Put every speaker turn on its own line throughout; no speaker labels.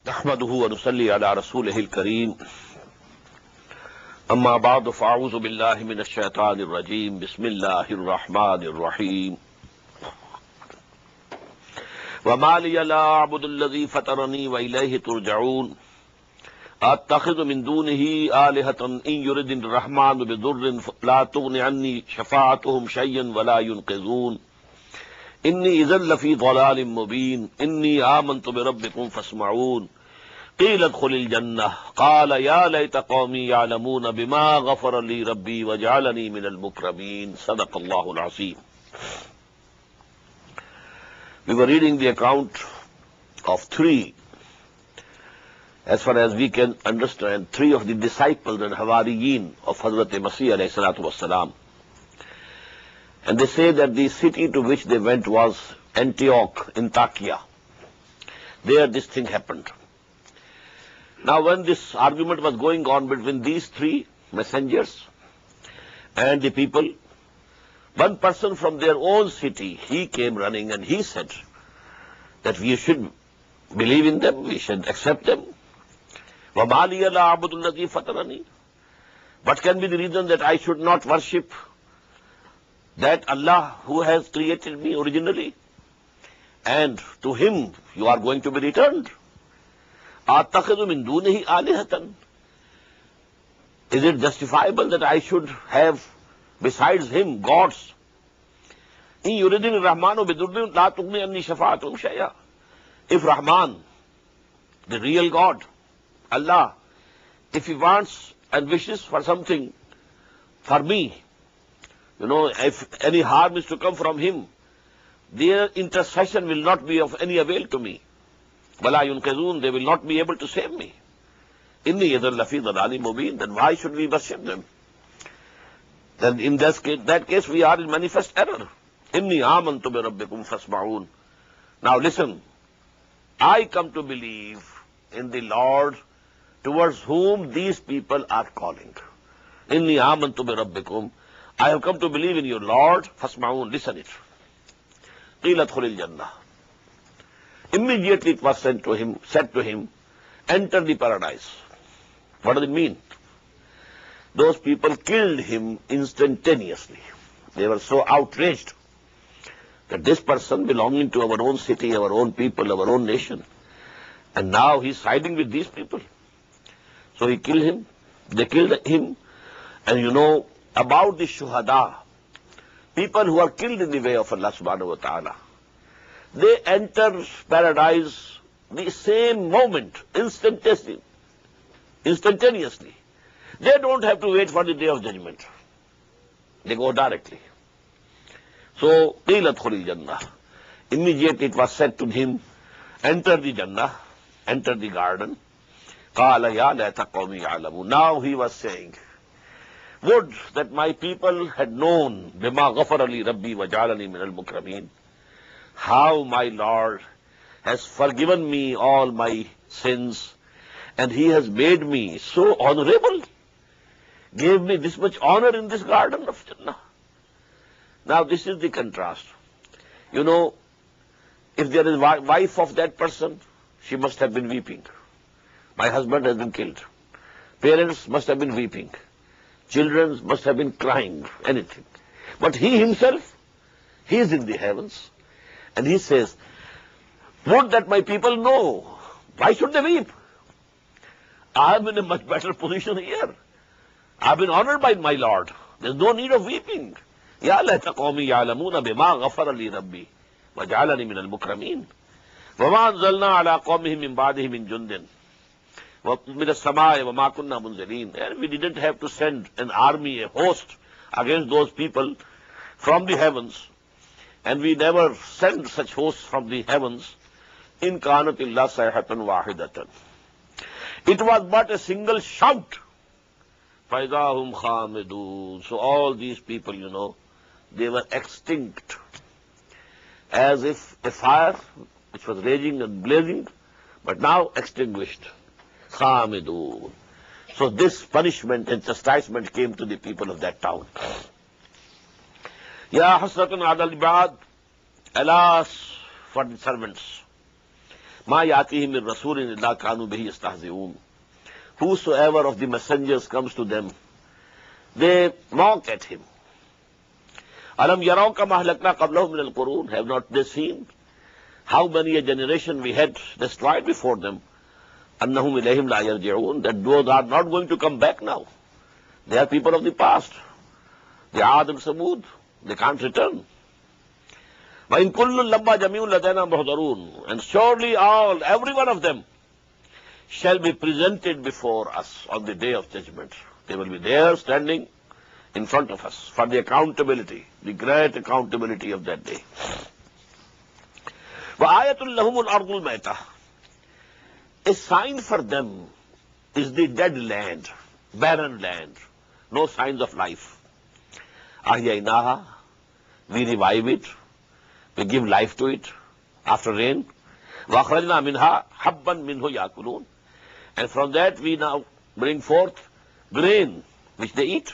نحمده ونصلي على رسوله الكريم أما بعد فأعوذ بالله من الشيطان الرجيم بسم الله الرحمن الرحيم وما لي لا أعبد الذي فطرني وإليه ترجعون أتخذ من دونه آلهة إن يردني الرحمن بضر لا تغن عني شفاعتهم شيئا ولا ينقذون إني إذا لفي ضلال مبين إني آمنت بربكم فاسمعون قيل ادخل الجنة قال يا ليت قومي يعلمون بما غفر لي ربي وجعلني من المكرمين صدق الله العظيم. We were reading the account of three, as far as we can understand, three of the disciples and Hawariyeen of Hazrat Masih alayhi salatu wassalam. And they say that the city to which they went was Antioch in Takia. There this thing happened. Now when this argument was going on between these three messengers and the people, one person from their own city, he came running and he said that we should believe in them, we should accept them. وَمَا لِيَ لَا أَعْبُدُ الَّذِي فَطَرَنِي. What can be the reason that I should not worship that Allah who has created me originally, and to Him you are going to be returned? أَتَّخِذُ مِن دُونِهِ آلِهَةً. Is it justifiable that I should have besides Him gods? إِن يُرِدْنِ الرَّحْمَنُ بِضُرٍّ لَا تُغْنِ عَنِّي شَفَاعَتُهُمْ شَيْئًا. If Rahman, the real God, Allah, if He wants and wishes for something for me, if any harm is to come from Him, their intercession will not be of any avail to me. وَلَا يُنْقِذُونَ. They will not be able to save me. إِنِّي إِذًا لَفِي ضَلَالٍ مُبِينٍ. Then why should we worship them? Then in that case we are in manifest error. إِنِّي آمَنْتُ بِرَبِّكُمْ فَاسْمَعُونَ. Now listen, I come to believe in the Lord towards whom these people are calling. إِنِّي آمَنْتُ بِرَبِّكُمْ. I have come to believe in your Lord. فَاسْمَعُونَ. Listen it. قِيلَ ادْخُلِ الْجَنَّةِ. Immediately it was said to him, enter the paradise. What does it mean? Those people killed him instantaneously. They were so outraged that this person belonging to our own city, our own people, our own nation, and now he's siding with these people. So he killed him. They killed him. And about the shuhada, people who are killed in the way of Allah subhanahu wa ta'ala, they enter paradise the same moment, instantaneously. They don't have to wait for the day of judgment. They go directly. So, قِيلَ ادْخُلِ الْجَنَّةِ. Immediately it was said to him, enter the Jannah, enter the garden. قَالَ يَا لَيْتَ قَوْمِي يَعْلَمُونَ. Now he was saying, would that my people had known بِمَا غَفَرَ لِي رَبِّي وَجَعَلَنِي مِنَ الْمُكْرَمِينَ. How my Lord has forgiven me all my sins, and He has made me so honorable, gave me this much honor in this garden of Jannah. Now this is the contrast. If there is a wife of that person, she must have been weeping. My husband has been killed. Parents must have been weeping. Children must have been crying, anything. But he himself, he is in the heavens. And he says, would that my people know. Why should they weep? I am in a much better position here. I have been honored by my Lord. There is no need of weeping. يَا لَيْتَ قَوْمِي يَعْلَمُونَ بِمَا غَفَرَ لِي رَبِّي وَجَعَلَنِي مِنَ الْمُكْرَمِينَ وَمَا أَنزَلْنَا عَلَىٰ قَوْمِهِ مِنْ بَعْدِهِ مِنْ جُنْدٍ مِنَ السَّمَاءِ وَمَا كُنَّا مُنزِلِينَ. And we didn't have to send an army, a host against those people from the heavens. And we never send such hosts from the heavens. In kanat illa sayhatan wahidatan. It was but a single shout. Faidahum khamidun. So all these people, they were extinct. As if a fire which was raging and blazing, but now extinguished. Khamidun. So this punishment and chastisement came to the people of that town. Ya hasratan ala al-ibad, alas for the servants. مَا يَأْتِيهِم مِّن رَّسُولٍ إِلَّا كَانُوا بِهِ يَسْتَهْزِئُونَ. Whosoever of the messengers comes to them, they mock at him. أَلَمْ يَرَوْا كَمَا أَهْلَكْنَا قَبْلَهُم مِّنَ الْقُرُونِ. Have not they seen how many a generation we had destroyed before them? أَنَّهُمْ إِلَيْهِمْ لَا يَرْجِعُونَ. That those are not going to come back now. They are people of the past. They are Ad and Samud. They can't return. وَإِن كُلٌّ لَمَّا جَمِيعٌ لَدَيْنَا مُحْضَرُونَ. And surely every one of them shall be presented before us on the day of judgment. They will be there standing in front of us for the accountability, the great accountability of that day. وَآيَةٌ لَهُمُ الْأَرْضُ الْمَيْتَةُ. A sign for them is the dead land, barren land, no signs of life. أَحْيَيْنَاهَا. We revive it, we give life to it after rain. وَأَخْرَجْنَا مِنْهَا حَبًّا مِنْهُ يَأْكُلُونَ. And from that we now bring forth grain which they eat.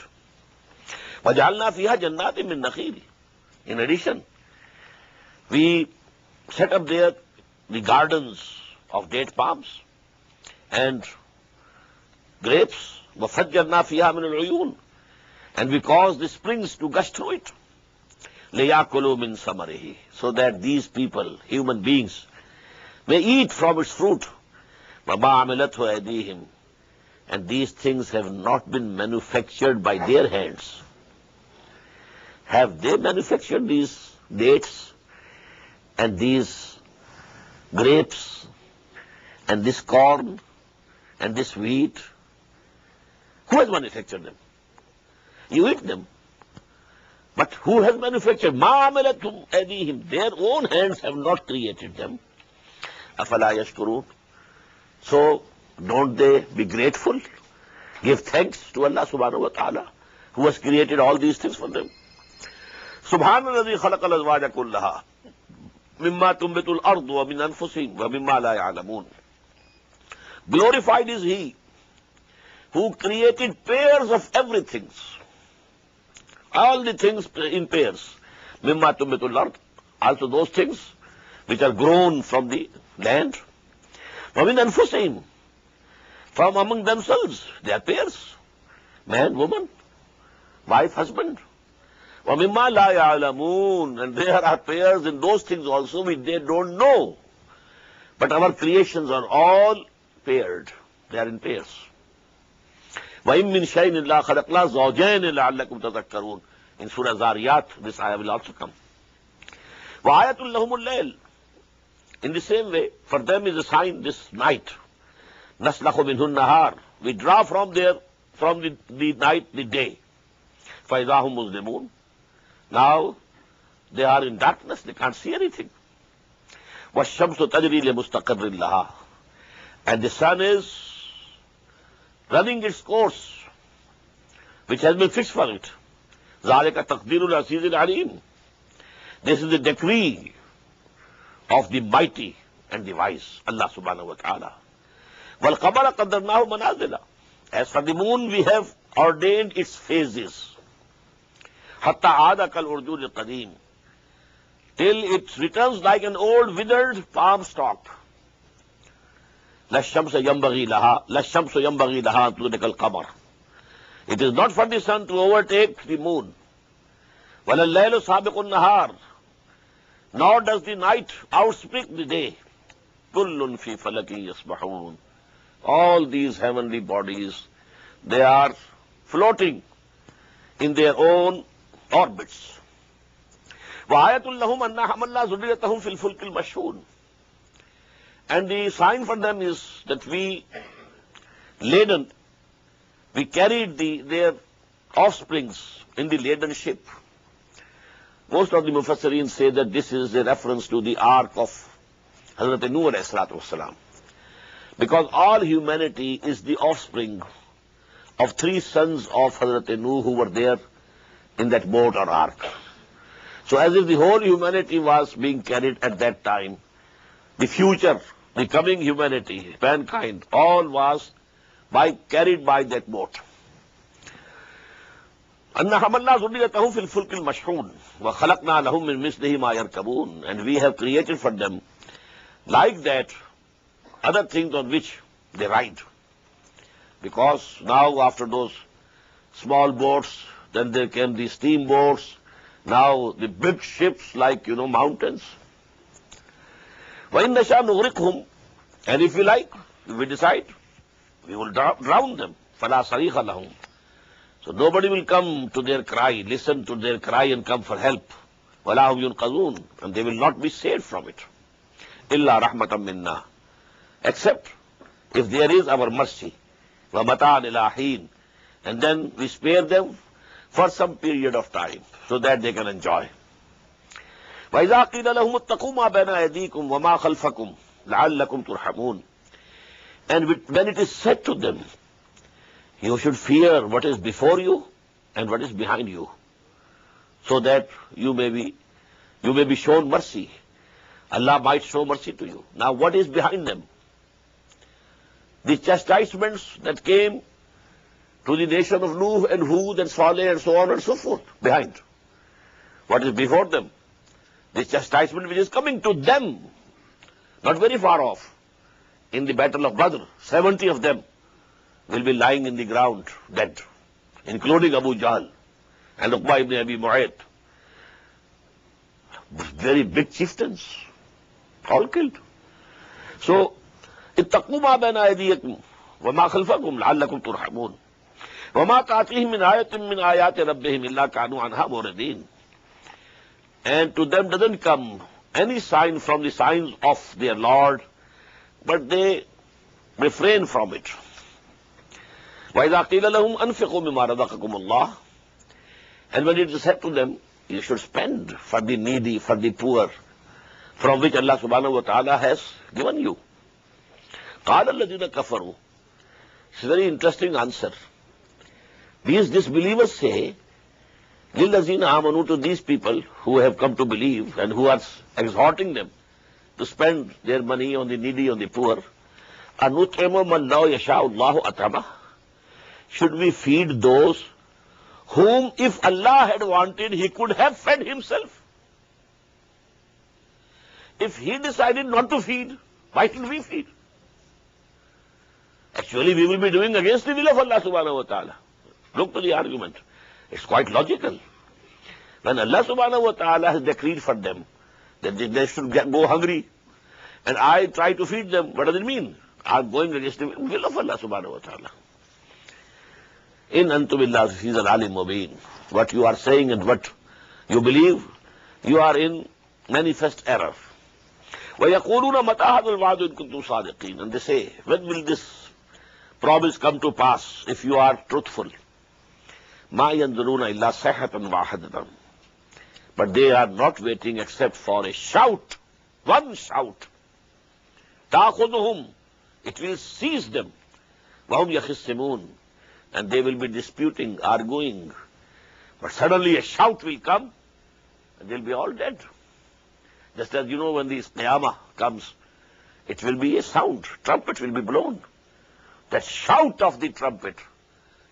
وَجَعَلْنَا فِيهَا جَنَّاتٍ مِّن نَخِيلٍ. In addition, we set up there the gardens of date palms and grapes. وَفَجَّرْنَا فِيهَا مِنَ الْعُيُونِ. And we cause the springs to gush through it. لِيَأْكُلُوا مِن ثَمَرِهِ. So that these people, human beings, may eat from its fruit. وَمَا عَمِلَتْهُ أَيْدِيهِمْ. And these things have not been manufactured by their hands. Have they manufactured these dates and these grapes and this corn and this wheat? Who has manufactured them? You eat them. But who has manufactured? مَا عَمِلَتْهُ أَيْدِيهِمْ. Their own hands have not created them. أَفَلَا يَشْكُرُونَ. So, don't they be grateful? Give thanks to Allah subhanahu wa ta'ala, who has created all these things for them. سبحان الذي خلق الأزواج كلها مما تنبت الأرض ومن أنفسهم ومما لا يعلمون. Glorified is He who created pairs of everything, all the things in pairs. مما تنبت الأرض, also those things which are grown from the land. ومن أنفسهم, from among themselves, they are pairs, man, woman, wife, husband. وَمِمَّا لَا يَعْلَمُونَ. And there are pairs in those things also which they don't know. But our creations are all paired. They are in pairs. وَإِن مِّن شَيْءٍ إِلَّا خَلَقْنَا زَوْجَيْنِ لَعَلَّكُمْ تَذَكَّرُونَ. In Surah Zariyat, this ayah will also come. وَآيَةٌ لَهُمُ اللَّيْلِ. In the same way, for them is a sign this night. نَسْلَخُ مِنْهُ النَّهَارِ. We draw from the night the day. فَإِذَا هُمْ مُظْلِمُونَ. Now they are in darkness, they can't see anything. وَالشَّمْسُ تَجْرِي لِمُسْتَقَرٍّ لَهَا. And the sun is running its course, which has been fixed for it. ذَلِكَ تَقْدِيرُ الْعَزِيزِ الْعَلِيمِ. This is the decree of the mighty and the wise, Allah subhanahu wa ta'ala. وَالْقَمَرَ قَدَّرْنَاهُ مَنَازِلَ. As for the moon, we have ordained its phases. حَتَّى عَادَ كَالْأُرْجُونِ الْقَدِيمِ. Till it returns like an old withered palm stalk. لَا الشَّمْسَ يَنْبَغِي لَهَا أَن تُدْرِكَ الْقَمَرَ. It is not for the sun to overtake the moon. وَلَا اللَّيْلُ سَابِقُ النَّهَارِ. Nor does the night outstrip the day. كُلٌّ فِي فَلَكٍ يَسْبَحُونَ. All these heavenly bodies, they are floating in their own orbits. وَآيَةٌ لَهُمْ أَنَّا حَمَلْنَا ذُرِّيَّتَهُمْ فِي الْفُلْكِ الْمَشْحُونِ. And the sign for them is that we carried their offsprings in the laden ship. Most of the Mufassirin say that this is a reference to the ark of Hazrat Nuh alayhi salatu wasalam. Because all humanity is the offspring of 3 sons of Hazrat Nuh who were there in that boat or ark. So as if the whole humanity was being carried at that time, the future, the coming humanity, mankind, all was carried by that boat. أَنَّا حَمَلْنَا ذُرِّيَّتَهُمْ فِي الْفُلْكِ الْمَشْحُونِ وَخَلَقْنَا لَهُم مِّن مِّثْلِهِ مَا يَرْكَبُونَ. And we have created for them like that other things on which they ride. Because now after those small boats, then there came the steamboats, now the big ships like, mountains. وَإِنْ نَشَاءْ نُغْرِقْهُمْ, and if we like, if we decide, we will drown them. فَلَا صَرِيخَ لَهُمْ. So nobody will come to their cry, listen to their cry and come for help. وَلَا هُمْ يُنْقَذُونَ, and they will not be saved from it. إِلَّا رَحْمَةً مِنَّا, except if there is our mercy. وَمَتَاعًا إِلَىٰ حِينٍ, and then we spare them for some period of time so that they can enjoy. وَإِذَا قِيلَ لَهُمُ اتَّقُوا مَا بَيْنَ أَيْدِيكُمْ وَمَا خَلْفَكُمْ لَعَلَّكُمْ تُرْحَمُونَ, and when it is said to them, you should fear what is before you and what is behind you, so that you may be shown mercy. Allah might show mercy to you. Now what is behind them? The chastisements that came to the nation of Nuh and Hud and Saleh and so on and so forth, behind. What is before them? The chastisement which is coming to them, not very far off. In the battle of Badr, 70 of them will be lying in the ground, dead, including Abu Jahl and Uqba ibn Abi Mu'ayt. Very big chieftains, all killed. So, اتقوا ما بين أيديكم وما خلفكم لعلكم ترحمون وما تأتيهم من آية من آيات ربهم إلا كانوا عنها معرضين. And to them doesn't come any sign from the signs of their Lord, but they refrain from it. وَإِذَا قِيلَ لَهُمْ أَنْفِقُوا مِمَّا رَزَقَكُمُ اللَّهُ, and when it is said to them, you should spend for the needy, for the poor, from which Allah subhanahu wa ta'ala has given you. قَالَ الَّذِينَ كَفَرُوا, it's a very interesting answer. These disbelievers say, لِلَّذِينَ آمَنُوا, to these people who have come to believe and who are exhorting them to spend their money on the needy, on the poor, أَنُطْعِمُ مَنْ لَوْ يَشَاءُ اللَّهُ أَطْعَمَهُ, should we feed those whom, if Allah had wanted, He could have fed Himself? If He decided not to feed, why should we feed? Actually, we will be doing against the will of Allah subhanahu wa ta'ala. Look to the argument. It's quite logical. When Allah subhanahu wa ta'ala has decreed for them that they should go hungry, and I try to feed them, what does it mean? I'm going against the will of Allah subhanahu wa ta'ala. In antum illa fi dhalalin mubin. What you are saying and what you believe, you are in manifest error. وَيَقُولُونَ مَتَى هَذَا الْوَعْدُ إِن كُنتُمْ صَادِقِينَ, and they say, when will this promise come to pass if you are truthful? مَا يَنْظُرُونَ إِلَّا صَيْحَةً وَاحِدَةً, but they are not waiting except for a shout, one shout. تَأْخُذُهُمْ, it will seize them. وَهُمْ يَخِصِّمُونَ, and they will be disputing, arguing. But suddenly a shout will come, and they'll be all dead. Just as when the Qiyamah comes, it will be a sound, trumpet will be blown. That shout of the trumpet,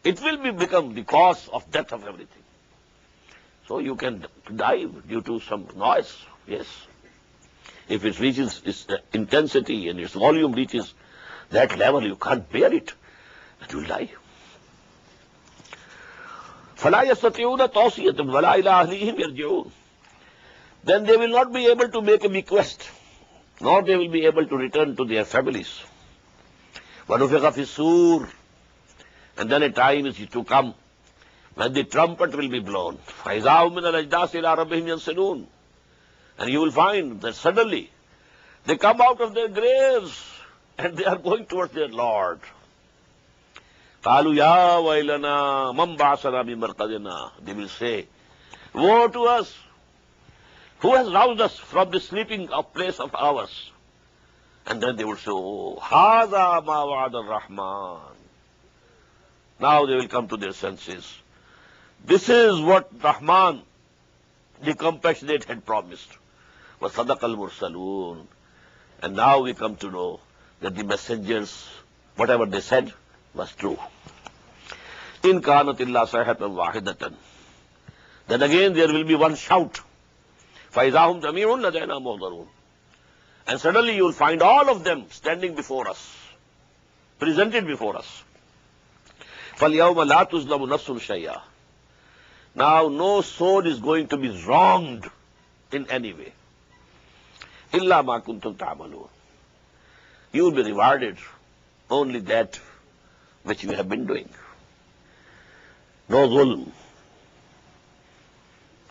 it will become the cause of death of everything. So you can die due to some noise, yes. If it reaches its intensity and its volume reaches that level, you can't bear it, and you will die. فَلَا يَسْتَطِيعُونَ تَوْصِيَةً وَلَا إِلَىٰ أَهْلِهِمْ يَرْجِعُونَ, then they will not be able to make a bequest, nor they will be able to return to their families. وَنُفِخَ فِي الصُّورِ, and then a time is to come when the trumpet will be blown. فَإِذَا هُمْ مِنَ الْأَجْدَاثِ إِلَىٰ رَبِّهِمْ يَنْسِلُونَ, and you will find that suddenly they come out of their graves and they are going towards their Lord. قَالُوا يَا وَيْلَنَا مَنْ بَعَثَنَا مِنْ مَرْقَدِنَا, they will say, woe to us! Who has roused us from the sleeping place of ours? And then they will say, oh, هَذَا مَا وَعَدَ الرَّحْمَنِ. Now they will come to their senses. This is what Rahman, the compassionate, had promised. وَصَدَقَ الْمُرْسَلُونَ. And now we come to know that the messengers, whatever they said, was true. إِن كَانَتْ إِلَّا صَيْحَةً وَاحِدَةً. Then again there will be one shout. فَإِذَا هُمْ جَمِيعٌ لَدَيْنَا مُحْضَرُونَ. And suddenly you will find all of them standing before us, presented before us. فَالْيَوْمَ لَا تُظْلَمُ نَفْسٌ شَيْئًا. Now no soul is going to be wronged in any way. إِلَّا مَا كُنْتُمْ تَعْمَلُونَ. You will be rewarded only that which you have been doing. No zulm,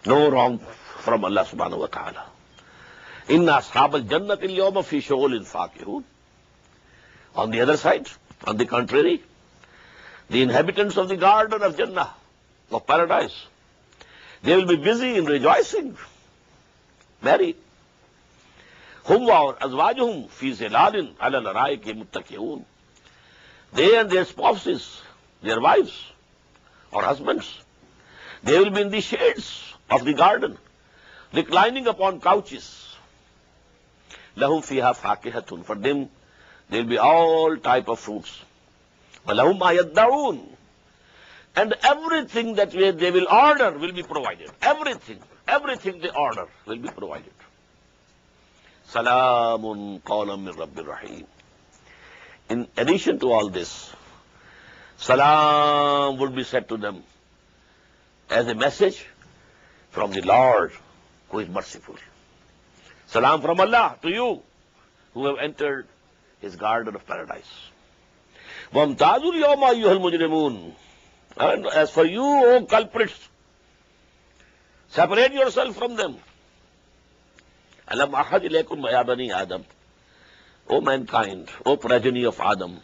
no wrong from Allah subhanahu wa ta'ala. Inna ashab al-jannat al-yawma fi shughulin fakihun. On the other side, on the contrary, the inhabitants of the garden of Jannah, of paradise, they will be busy in rejoicing, merry. Hum wa azwajuhum fi zilalin ala al-araiki muttaqiun. They and their spouses, their wives or husbands, they will be in the shades of the garden, reclining upon couches. Lahum fiha fakihatun. For them, there will be all type of fruits. Walahum ma yadda'un. And everything that they will order will be provided. Everything they order will be provided. Salamun qawlan min Rabbir Rahim. In addition to all this, salam would be said to them as a message from the Lord who is merciful. Salam from Allah to you who have entered His garden of paradise. وَامْتَازُوا الْيَوْمَ أَيُّهَا الْمُجْرِمُونَ. And as for you, O culprits, separate yourself from them. أَلَمْ أَحَدْ إِلَيْكُمْ يَا بَنِي آدَمَ. O mankind, O progeny of Adam,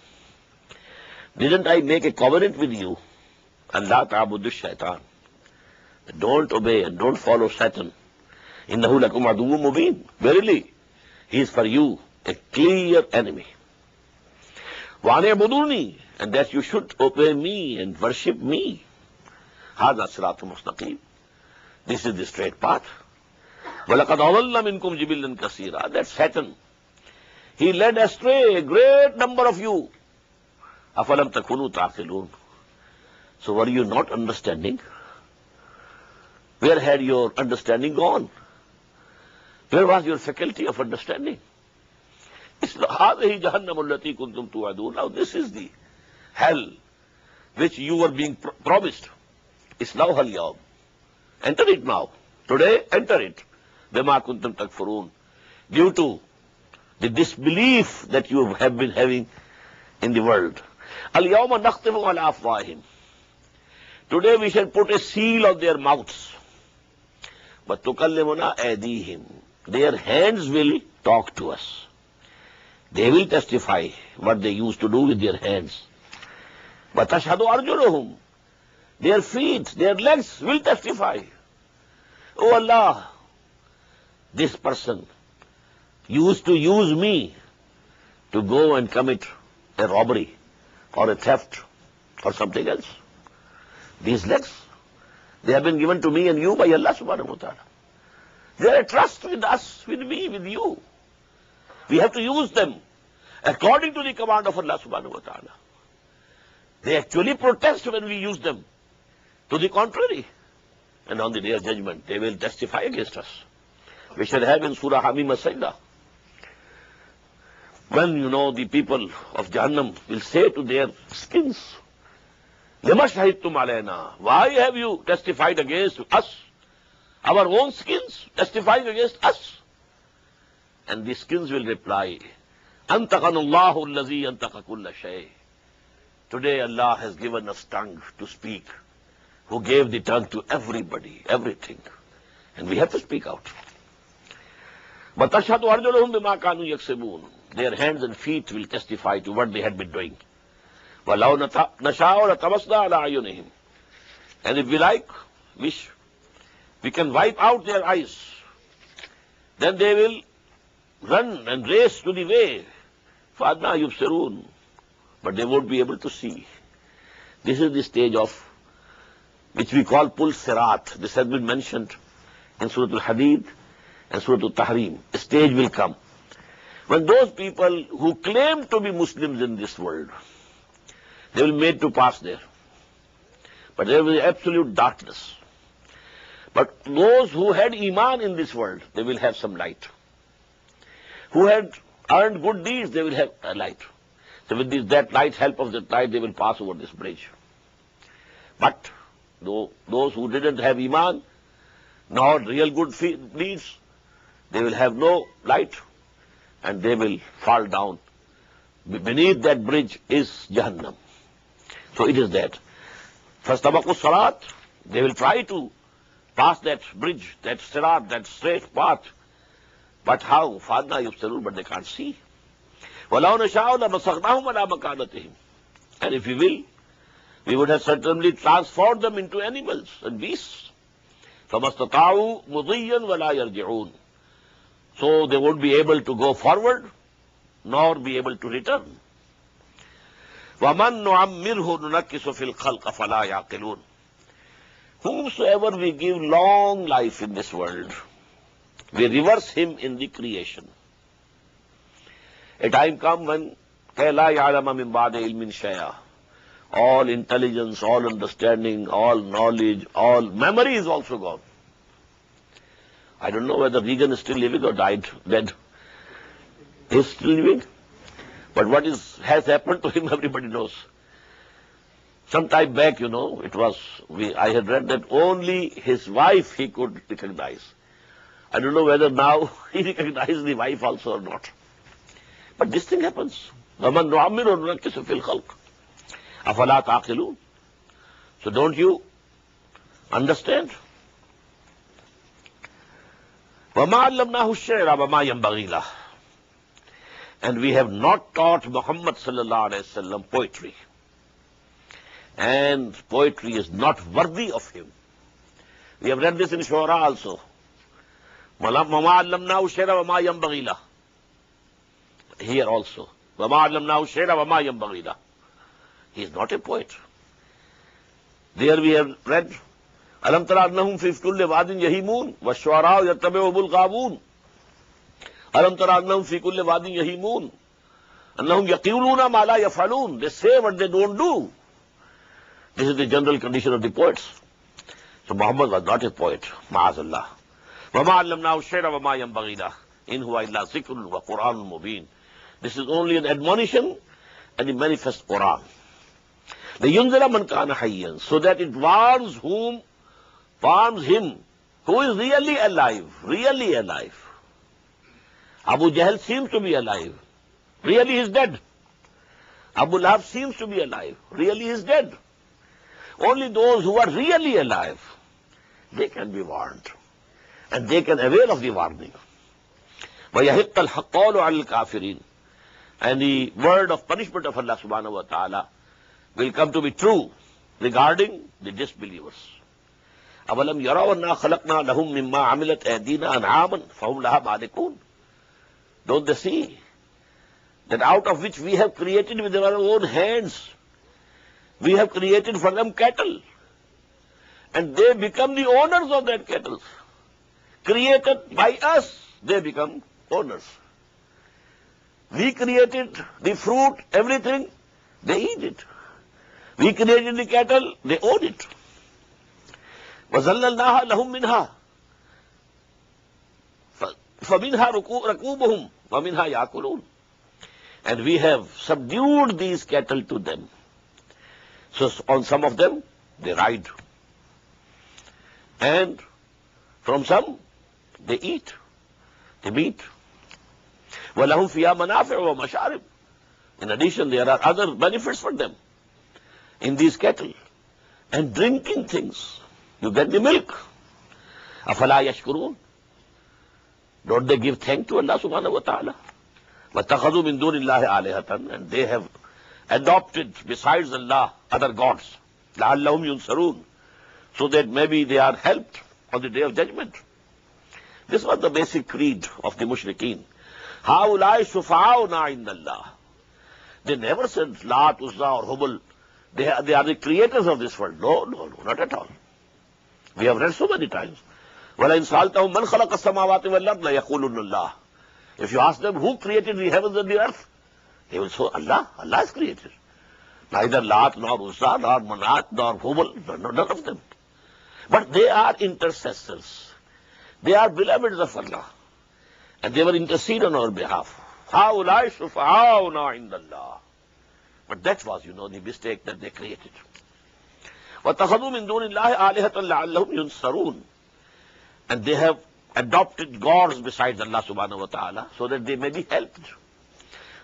didn't I make a covenant with you? And la ta'budu shaitan. Don't obey and don't follow Satan. Innahu lakum aduwwun mubin. Verily, he is for you a clear enemy. Wa an i'buduni, and that you should obey me and worship me. Hadha siratul mustaqim. This is the straight path. Wa laqad adalla minkum jibillan kaseera. That's Satan. He led astray a great number of you. Afalam takunu taqilun. So were you not understanding? Where had your understanding gone? Where was your faculty of understanding? هَذِهِ جَهَنَّمُ الَّتِي كُنْتُمْ تُوعَدُونَ. Now this is the hell which you were being promised. إِصْلَوْهَا الْيَوْمَ. Enter it now. Today, enter it. بِمَا كُنْتُمْ تَكْفُرُونَ. Due to the disbelief that you have been having in the world. الْيَوْمَ نَخْتِمُ عَلَى أَفْوَاهِهِمْ. Today we shall put a seal on their mouths. But تُكَلِّمُنَا أَيْدِيهِمْ. Their hands will talk to us. They will testify what they used to do with their hands. But تَشْهَدُ أَرْجُلُهُمْ. Their feet, their legs will testify. Oh Allah, this person used to use me to go and commit a robbery or a theft or something else. These legs, they have been given to me and you by Allah subhanahu wa ta'ala. They are a trust with us, with me, with you. We have to use them according to the command of Allah subhanahu wa ta'ala. They actually protest when we use them. To the contrary. And on the day of judgment, they will testify against us. We shall have in Surah Hamim as-Sajdah. When, the people of Jahannam will say to their skins, لِمَا شَهِدْتُمْ عَلَيْنَا. Why have you testified against us? Our own skins testifying against us. And the skins will reply, أَنْتَقَنَ اللَّهُ الَّذِي أَنْتَقَ كُلَّ شَيْءٍ. Today Allah has given us tongue to speak, who gave the tongue to everybody, everything. And we have to speak out. وَتَشْهَدُ أَرْجُلُهُمْ بِمَا كَانُوا يَكْسِبُونَ. Their hands and feet will testify to what they had been doing. وَلَوْ نَشَاءُ لَطَمَسْنَا عَلَىٰ أَعْيُنِهِمْ. And if we wish, we can wipe out their eyes. Then they will run and race to the way. فَأَدْنَا يُبْصِرُونَ. But they won't be able to see. This is the stage of which we call Pul Sirat. This has been mentioned in Surah Al-Hadid and Surah Al-Tahrim. A stage will come when those people who claim to be Muslims in this world, they will be made to pass there. But there will be absolute darkness. But those who had Iman in this world, they will have some light. who had earned good deeds, they will have a light. So with that light, help of that light, they will pass over this bridge. But those who didn't have Iman, nor real good deeds, they will have no light and they will fall down. Beneath that bridge is Jahannam. So it is that. Fastabaku salat, they will try to pass that bridge, that sirat, that straight path. But how? Fadna yubsirun, but they can't see. وَلَوْ نَشَاءُ لَمَسَخْنَاهُمْ عَلَىٰ مَكَانَتِهِمْ. And if we will, we would have certainly transformed them into animals and beasts. فَمَسْتَطَاعُوا مُضِيًّا وَلَا يَرْجِعُونَ. So they won't be able to go forward, nor be able to return. وَمَنْ نُعَمِّرْهُ نُنَكِّسُ فِي الْخَلْقِ فَلَا يَعْقِلُونَ. Whomsoever we give long life in this world, we reverse him in the creation. A time comes when كَيْ لَا يَعْلَمَ مِنْ بَعْدِ عِلْمٍ شَيْئًا. All intelligence, all understanding, all knowledge, all memory is also gone. I don't know whether Reagan is still living or dead. He is still living. But what has happened to him, everybody knows. Some time back, I had read that only his wife he could recognize. I don't know whether now he recognizes the wife also or not. But this thing happens. وَمَنْ نُعَمِّرُ نُنَكِّسُ فِي الْخَلْقِ أَفَلَا تَعْقِلُونَ. So don't you understand? وَمَا عَلَّمْنَاهُ الشِّعْرَ وَمَا يَنْبَغِي لَهُ. And we have not taught Muhammad sallallahu alayhi wa sallam poetry. And poetry is not worthy of him. We have read this in Shura also. وَمَا عَلَّمْنَاهُ الشِّعْرَ وَمَا يَنْبَغِي لَهُ. Here also. وَمَا عَلَّمْنَاهُ الشِّعْرَ وَمَا يَنْبَغِي لَهُ. He is not a poet. There we have read, أَلَمْ تَرَ أَنَّهُمْ فِي كُلِّ وَادٍ يَهِيمُونَ وَالشُّعَرَاءُ يَتَّبِعُهُمُ الْغَاوُونَ. أَلَمْ تَرَ أَنَّهُمْ فِي كُلِّ وَادٍ يَهِيمُونَ أَنَّهُمْ يَقِولُونَ مَا لَا يَفْعَلُونَ. They say what they don't do. This is the general condition of the poets. So Muhammad was not a poet. Ma'azallah. وَمَا عَلَّمْنَاهُ الشِّعْرَ وَمَا يَنْبَغِي لَهُ إِنْ هُوَ إِلَّا ذِكْرٌ وَقُرْآنٌ مُبِينٌ. This is only an admonition and a manifest Quran. لِيُنْذِرَ مَنْ كَانَ حَيًّا. So that it warns him who is really alive. Really alive. Abu Jahl seems to be alive. Really he is dead. Abu Lahab seems to be alive. Really he is dead. Only those who are really alive, they can be warned. And they can avail of the warning. وَيَحِقَّ الْحَقَّالُ عَلَى الْكَافِرِينَ. And the word of punishment of Allah subhanahu wa ta'ala will come to be true regarding the disbelievers. أَوَلَمْ يَرَوْا أَنَّا خَلَقْنَا لَهُم مِّمَّا عَمِلَتْ أَيْدِينَا أَنْعَامًا فَهُمْ لَهَا مَالِكُونَ. Don't they see that out of which we have created with our own hands, we have created for them cattle, and they become the owners of that cattle. Created by us, they become owners. We created the fruit, everything, they eat it. We created the cattle, they own it. وَزَلَّلْنَاهَا لَهُم مِّنْهَا فَمِنْهَا رَكُوبُهُمْ وَمِنْهَا يَأْكُلُونَ. And we have subdued these cattle to them. So on some of them, they ride. And from some, they eat the meat. وَلَهُمْ فِيهَا مَنَافِعُ وَمَشَارِبُ. In addition, there are other benefits for them in these cattle. And drinking things. You get the milk. أَفَلَا يَشْكُرُونَ. Don't they give thanks to Allah subhanahu wa ta'ala? وَاتَّخَذُوا مِن دُونِ اللَّهِ آلِهَةً. And they have adopted besides Allah other gods. لَعَلَّهُمْ يُنْصَرُونَ. So that maybe they are helped on the day of judgment. This was the basic creed of the mushrikeen. هَؤُلَاءِ شُفَعَاؤُنَا عِنْدَ اللَّهِ. They never said Lat, Uzza or Hubal. They are the creators of this world. No, not at all. We have read so many times. وَلَئِنْ سَأَلْتَهُمْ مَنْ خَلَقَ السَّمَاوَاتِ وَالْأَرْضَ لَيَقُولُنَّ اللَّهُ. If you ask them who created the heavens and the earth, they will say Allah. Allah has created. Neither Lat, nor Uzza, nor Manat, nor Hubal, none of them. But they are intercessors. They are beloveds of Allah. And they were interceding on our behalf. هَؤُلَاءِ شُفَعَاؤُنَا عِندَ اللَّهِ. But that was, the mistake that they created. وَاتَّخَذُوا مِن دُونِ اللَّهِ آلِهَةً لَعَلَّهُمْ يُنصَرُونَ. And they have adopted gods besides Allah subhanahu wa ta'ala so that they may be helped.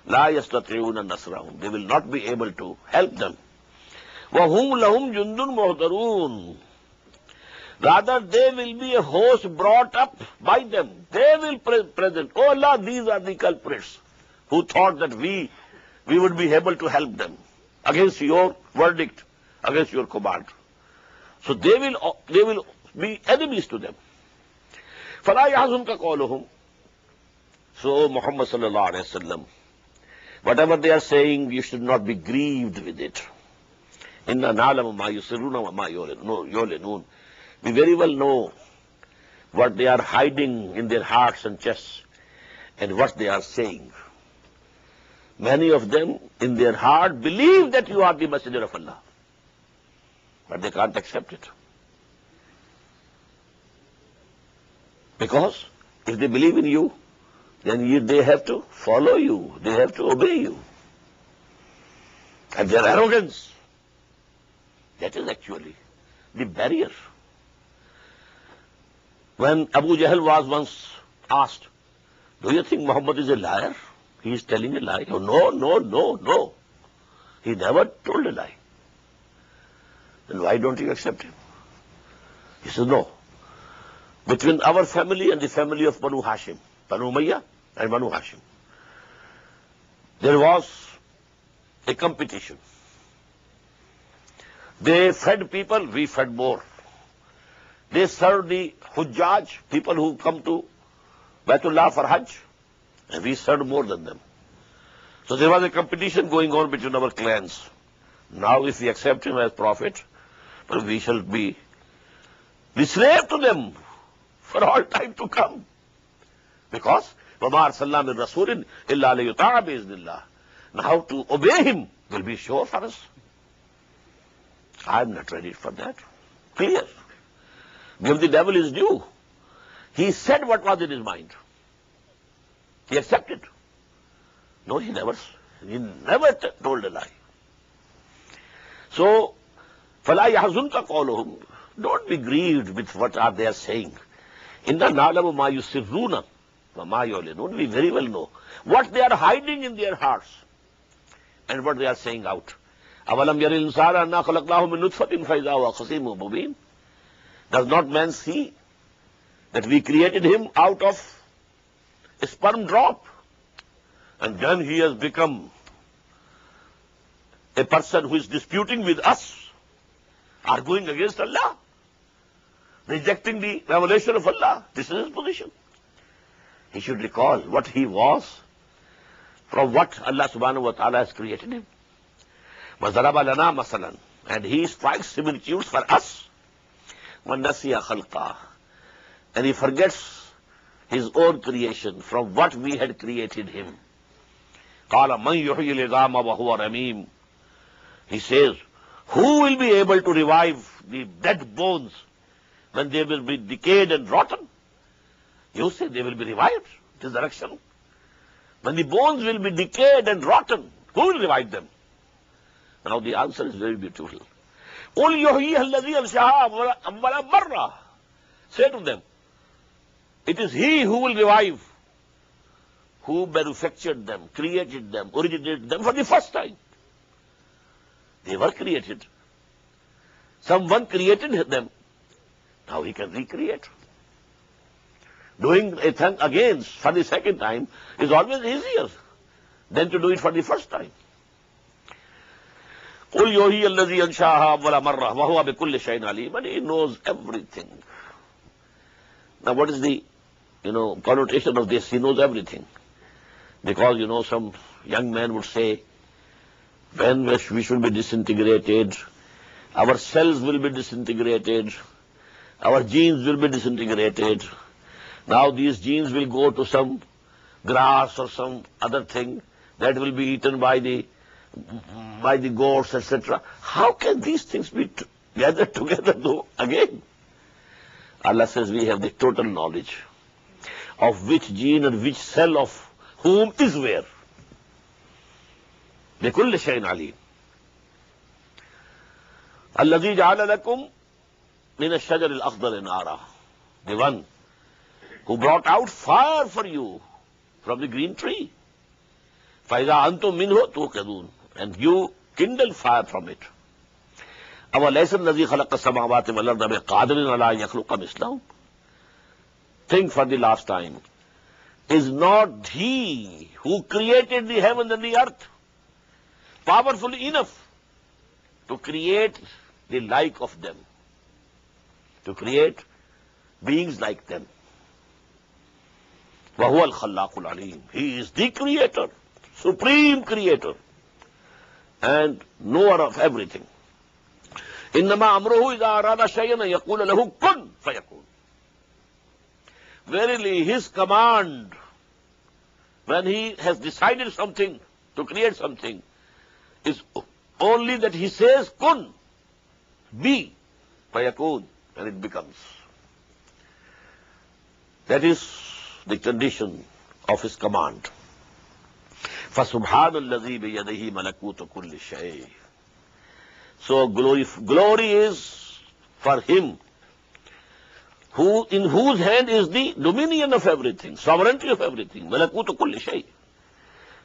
لَا يَسْتَطِيعُونَ نَصْرَهُمْ. They will not be able to help them. وَهُمْ لَهُمْ جُنْدٌ مُهْضَرُونَ. Rather, they will be a host brought up by them. They will present. Oh Allah, these are the culprits who thought that we would be able to help them against your verdict, against your command. So they will be enemies to them. فَلَا يَحْزُنْكَ قَوْلُهُمْ. So Muhammad sallallahu alayhi wa sallam, whatever they are saying, you should not be grieved with it. إِنَّا نَعْلَمُ مَا يُسِرُّونَ وَمَا يُعْلِنُونَ. We very well know what they are hiding in their hearts and chests and what they are saying. Many of them in their heart believe that you are the messenger of Allah, but they can't accept it. Because if they believe in you, then they have to follow you, they have to obey you. And their arrogance, that is actually the barrier. When Abu Jahl was once asked, do you think Muhammad is a liar? He is telling a lie. Oh, no. He never told a lie. Then why don't you accept him? He said, no. Between our family and the family of Banu Hashim, Banu Umayyah and Banu Hashim, there was a competition. They fed people, we fed more. They served the Hujjaj, people who come to Baitullah for Hajj, and we served more than them. So there was a competition going on between our clans. Now if we accept him as prophet, well, we shall be the slave to them for all time to come. Because وَمَا أَرْسَلْنَا مِن رَسُولٍ إِلَّا لِيُطَاعَ بِإِذْنِ اللَّهِ. Now to obey him will be sure for us. I am not ready for that. Clear. Give the devil his due. He said what was in his mind. He accepted. No, he never told a lie. So, فَلَا يَحْزُنْكَ قَوْلُهُمْ. Don't be grieved with what are they saying. إِنَّا نَعْلَمُ مَا يُسِرُّونَ وَمَا يُعْلِنُونَ. We very well know what they are hiding in their hearts and what they are saying out. أَوَلَمْ يَرِ الْإِنسَانَ أَنَّا خَلَقْنَاهُ مِن نُطْفَةٍ فَإِذَا هُوَ خَصِيمٌ مُبِينٌ. Does not man see that we created him out of a sperm drop, and then he has become a person who is disputing with us, arguing against Allah, rejecting the revelation of Allah. This is his position. He should recall what he was from what Allah subhanahu wa ta'ala has created him. وَضَرَبَ لَنَا مَثَلًا. And he strikes similitudes for us. وَنَسِيَ خَلْقًا. And he forgets his own creation from what we had created him. قَالَ مَنْ يُحْيِي الْعِظَامَ وَهُوَ رَمِيمٌ. He says, who will be able to revive the dead bones when they will be decayed and rotten? You say they will be revived. It is resurrection. When the bones will be decayed and rotten, who will revive them? Now the answer is very beautiful. قُلْ يُحْيِيهَا الَّذِي أَنشَأَهَا أَوَّلَ مَرَّةٍ. Say to them, it is he who will revive, who manufactured them, created them, originated them for the first time. They were created. Someone created them. Now he can recreate. Doing a thing again for the second time is always easier than to do it for the first time. قُلْ يُحْيِي الَّذِي أَنشَأَهَا أَوَّلَ مَرَّةٍ وَهُوَ بِكُلِّ شَيْءٍ عَلِيمٌ. And he knows everything. Now what is the, connotation of this? He knows everything. Because, some young man would say, when we should be disintegrated, our cells will be disintegrated, our genes will be disintegrated. Now these genes will go to some grass or some other thing that will be eaten by the goats, etc. How can these things be gathered together though again? Allah says we have the total knowledge of which gene and which cell of whom is where. بِكُلِّ شَيْءٍ عَلِيمٍ. الَّذِي جَعَلَ لَكُمْ مِنَ الشَّجَرِ الْأَخْضَرِ نَارًا. The one who brought out fire for you from the green tree. فَإِذَا أَنْتُمْ مِنْهُ تُوقِدُونَ. And you kindle fire from it. أَوَلَيْسَ الَّذِي خَلَقَ السَّمَاوَاتِ وَالْأَرْضَ بِقَادِرٍ عَلَىٰ أَن يَخْلُقَ مِثْلَهُم. Think for the last time. Is not he who created the heaven and the earth powerful enough to create the like of them, to create beings like them? وَهُوَ الْخَلَّاقُ الْعَلِيمُ. He is the creator, supreme creator, and knower of everything. إِنَّمَا أَمْرُهُ إِذَا أَرَادَ شَيْئًا أَن يَقُولَ لَهُ كُن فَيَكُونُ. Verily, his command, when he has decided something, to create something, is only that he says, kun, be, fayakun, and it becomes. That is the condition of his command. فَسُبْحَانَ الَّذِي بِيَدِهِ مَلَكُوتُ كُلِّ شَيْءٍ. So glory is for him in whose hand is the dominion of everything, sovereignty of everything. مَلَكُوتُ كُلِّ شَيْءٍ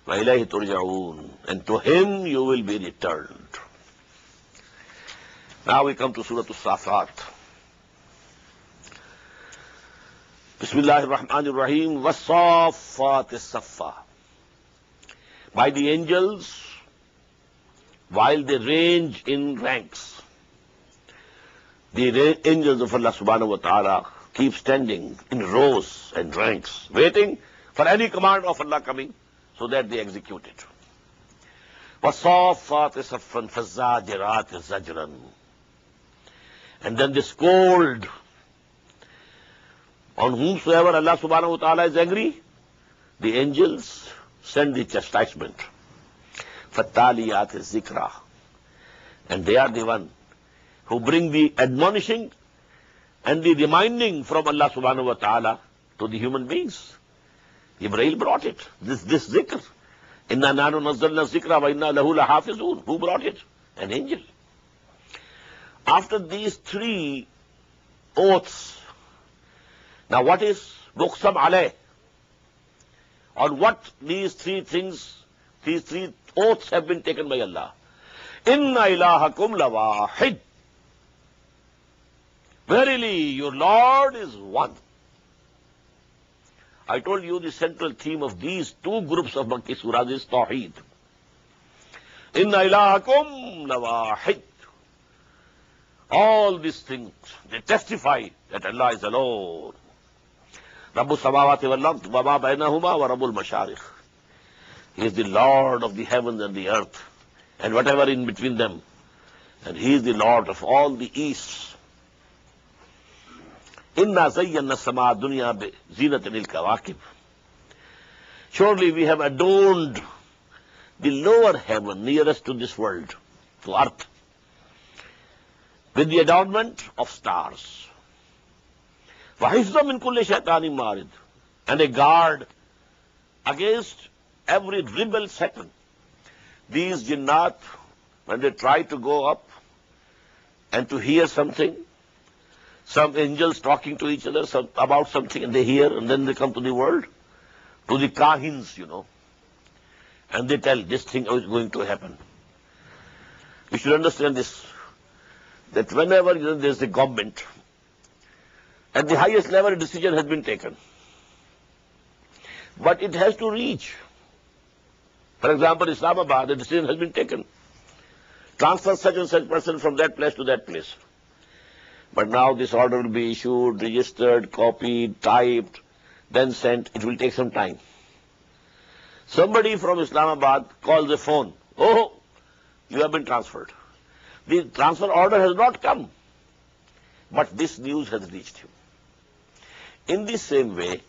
وَإِلَيْهِ تُرْجَعُونَ. And to him you will be returned. Now we come to Surah As-Safat. Bismillahir Rahmanir Rahim. وَالصَّافَّاتِ الصَّفًّا. By the angels, while they range in ranks, the angels of Allah subhanahu wa ta'ala keep standing in rows and ranks, waiting for any command of Allah coming so that they execute it. وَالصَّافَّاتِ صَفًّا فَالزَّاجِرَاتِ زَجْرًا. And then they scold on whomsoever Allah subhanahu wa ta'ala is angry. The angels send the chastisement. فَالتَّالِيَاتِ الذِّكْرَى. And they are the one who bring the admonishing and the reminding from Allah subhanahu wa ta'ala to the human beings. Jibreel brought it, this zikr. Inna nanu nazzalna zikra wa inna lahu lahafizun. Who brought it? An angel. After these three oaths, now what is muqsam alayh? On what these three things, these three oaths have been taken by Allah? Inna ilahakum lawahid. Verily, your Lord is one. I told you the central theme of these two groups of Makki surahs is Tawheed. Inna ilahakum lawahid. All these things, they testify that Allah is alone. Rabbu samawati wal ard wa ma bainahuma wa rabbul masharikh. He is the Lord of the heavens and the earth and whatever in between them. And He is the Lord of all the easts. Inna zayyana sama dunya bi zinatin al-kawakib. Surely we have adorned the lower heaven nearest to this world, to earth, with the adornment of stars. وَحِفْظًا مِنْ كُلِّ شَيْطَانٍ مَارِدٍ. And a guard against every rebel Satan. These jinnat, when they try to go up and to hear something, some angels talking to each other about something, and they hear, and then they come to the world, to the kahins, and they tell this thing is going to happen. You should understand this, that whenever there is a government, at the highest level a decision has been taken, but it has to reach. For example, Islamabad, a decision has been taken. Transfer such and such person from that place to that place. But now this order will be issued, registered, copied, typed, then sent. It will take some time. Somebody from Islamabad calls the phone. Oh, you have been transferred. The transfer order has not come, but this news has reached him. In the same way,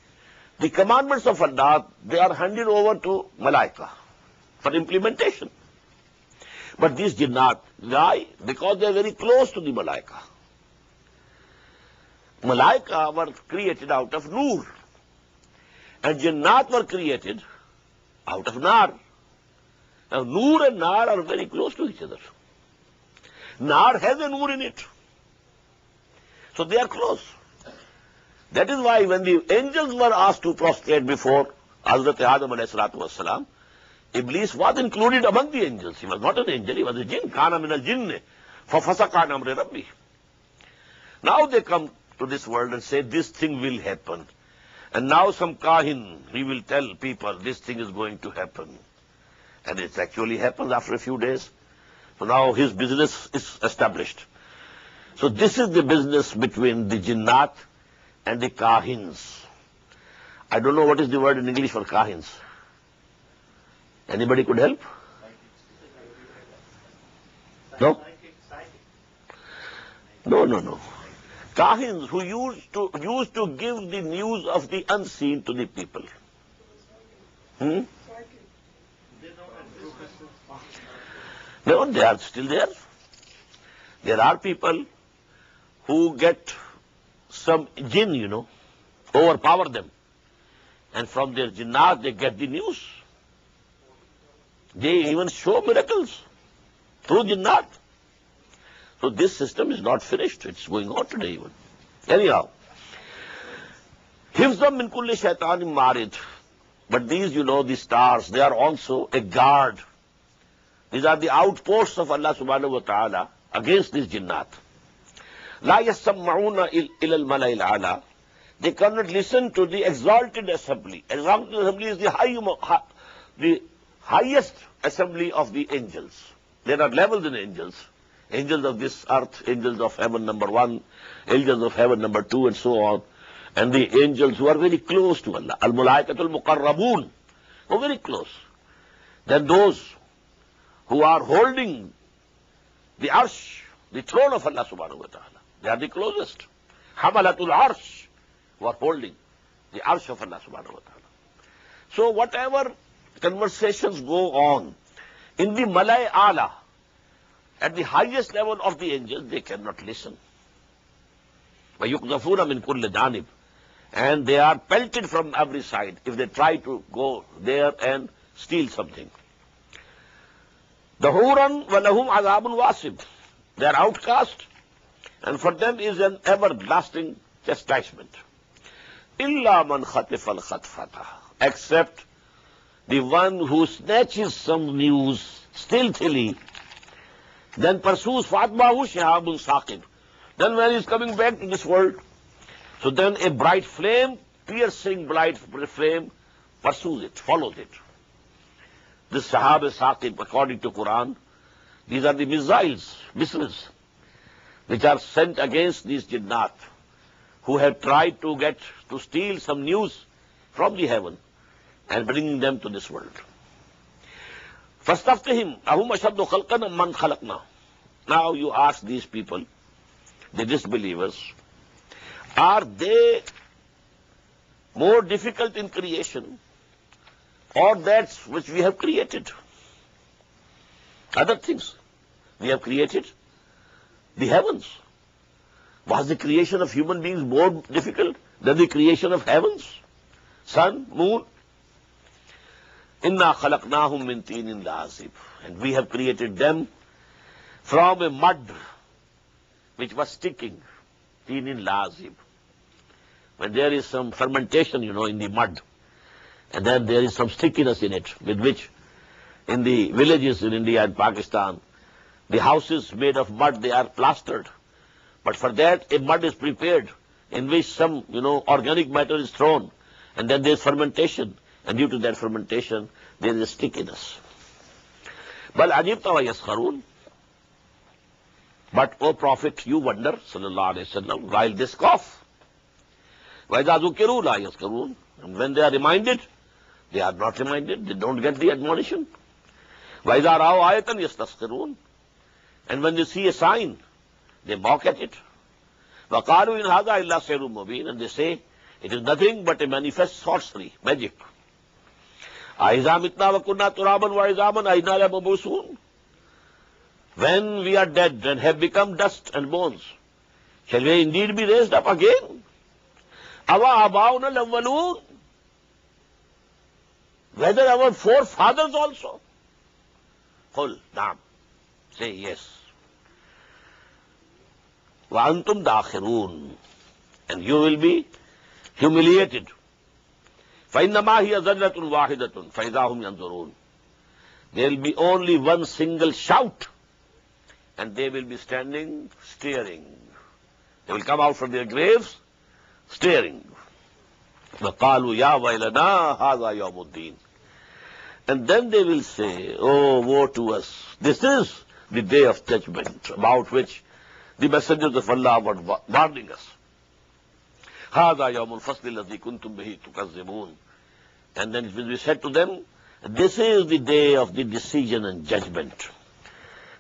the commandments of Allah, they are handed over to Malaika for implementation. But these jinnat, why? Because they are very close to the Malaika. Malaika were created out of Noor. And Jannat were created out of Nar. Now, Noor and Nar are very close to each other. Nar has a Noor in it. So they are close. That is why when the angels were asked to prostrate before Hazrat Adam alayhi salatu wassalam, Iblis was included among the angels. He was not an angel, he was a jinn. Kana min al-jinni, fafasaqa an amri rabbi. Now they come to this world and say, this thing will happen. And now some kahin, he will tell people, this thing is going to happen. And it actually happens after a few days. So now his business is established. So this is the business between the jinnat and the kahins. I don't know what is the word in English for kahins. Anybody could help? No? No. Kahins who used to give the news of the unseen to the people. No, they are still there. There are people who get some jinn, overpower them. And from their jinnat they get the news. They even show miracles through jinnat. So this system is not finished. It's going on today even. Anyhow. Hifzam min kulli shaitanin marid. But these, the stars, they are also a guard. These are the outposts of Allah subhanahu wa ta'ala against these jinnat. La yasma'una ila al-mala'il a'la. They cannot listen to the exalted assembly. Exalted assembly is the highest assembly of the angels. There are levels in angels. Angels of this earth, angels of heaven number 1, angels of heaven number 2, and so on. And the angels who are very close to Allah. Al-Malaikatul Muqarraboon, who are very close. Then those who are holding the Arsh, the throne of Allah subhanahu wa ta'ala. They are the closest. Hamalatul Arsh, who are holding the Arsh of Allah subhanahu wa ta'ala. So whatever conversations go on in the Malay Ala, at the highest level of the angels, they cannot listen. وَيُقْذَفُونَ مِنْ كُلِّ جَانِبٍ. And they are pelted from every side if they try to go there and steal something. دَهُورًا وَلَهُمْ عَذَابٌ وَاسِبٌ. They are outcast, and for them is an everlasting chastisement. إِلَّا مَنْ خَطِفَ الْخَطْفَةَ. Except the one who snatches some news stealthily, then pursues فَأَتْبَعَهُ شِهَابٌ ثَاقِبٌ. Then when he is coming back to this world, so then a bright flame, piercing bright flame, pursues it, follows it. This Shahab Saqib, according to Quran, these are the missiles, which are sent against these jinnat, who have tried to steal some news from the heaven and bringing them to this world. فَاسْتَفْتِهِمْ أَهُمْ أَشَدُّ خَلْقًا أَمْ مَنْ خَلَقْنَا. Now you ask these people, the disbelievers, are they more difficult in creation or that which we have created? Other things. We have created the heavens. Was the creation of human beings more difficult than the creation of heavens? Sun, moon? Inna khalaqnahum min tinin lazib. And we have created them from a mud which was sticking. Tinin lazib. When there is some fermentation, in the mud, and then there is some stickiness in it, with which in the villages in India and Pakistan, the houses made of mud, they are plastered. But for that, a mud is prepared in which some, organic matter is thrown, and then there is fermentation, and due to that fermentation, there is a stickiness. Bal ajibta wa yaskharun. But, O Prophet, you wonder, sallallahu alayhi wa sallam, while they scoff. وَإِذَا ذُكِّرُوا لَا يَذْكُرُونَ. And when they are reminded, they are not reminded, they don't get the admonition. وَإِذَا رَأَوْا آيَةً يَسْتَسْخِرُونَ. And when they see a sign, they mock at it. وَقَالُوا إِنْ هَذَا إِلَّا سِحْرٌ مُبِينٌ. And they say, it is nothing but a manifest sorcery, magic. أَإِذَا مِتْنَا وَكُنَّا تُرَابًا وَعِظَامًا أَإِنَّا لَمَبْعُوثُونَ. When we are dead and have become dust and bones, shall we indeed be raised up again? Awa abauna al-awwalun. Whether our forefathers also? Qul, naam. Say yes. Wa antum dakhirun. And you will be humiliated. فَإِنَّمَا هِيَ ذَلَّةٌ وَاحِدَةٌ فَإِذَا هُمْ يَنْظُرُونَ. There will be only one single shout, and they will be standing, staring. They will come out from their graves, staring. وَقَالُوا يَا وَيْلَنَا هَذَا يَوْمُ الدِّينِ. And then they will say, oh, woe to us. This is the day of judgment, about which the messengers of Allah were warning us. هَذَا يَوْمُ الْفَصْلِ الَّذِي كُنْتُمْ بِهِ تُكَذِّبُونَ. And then it will be said to them, this is the day of the decision and judgment,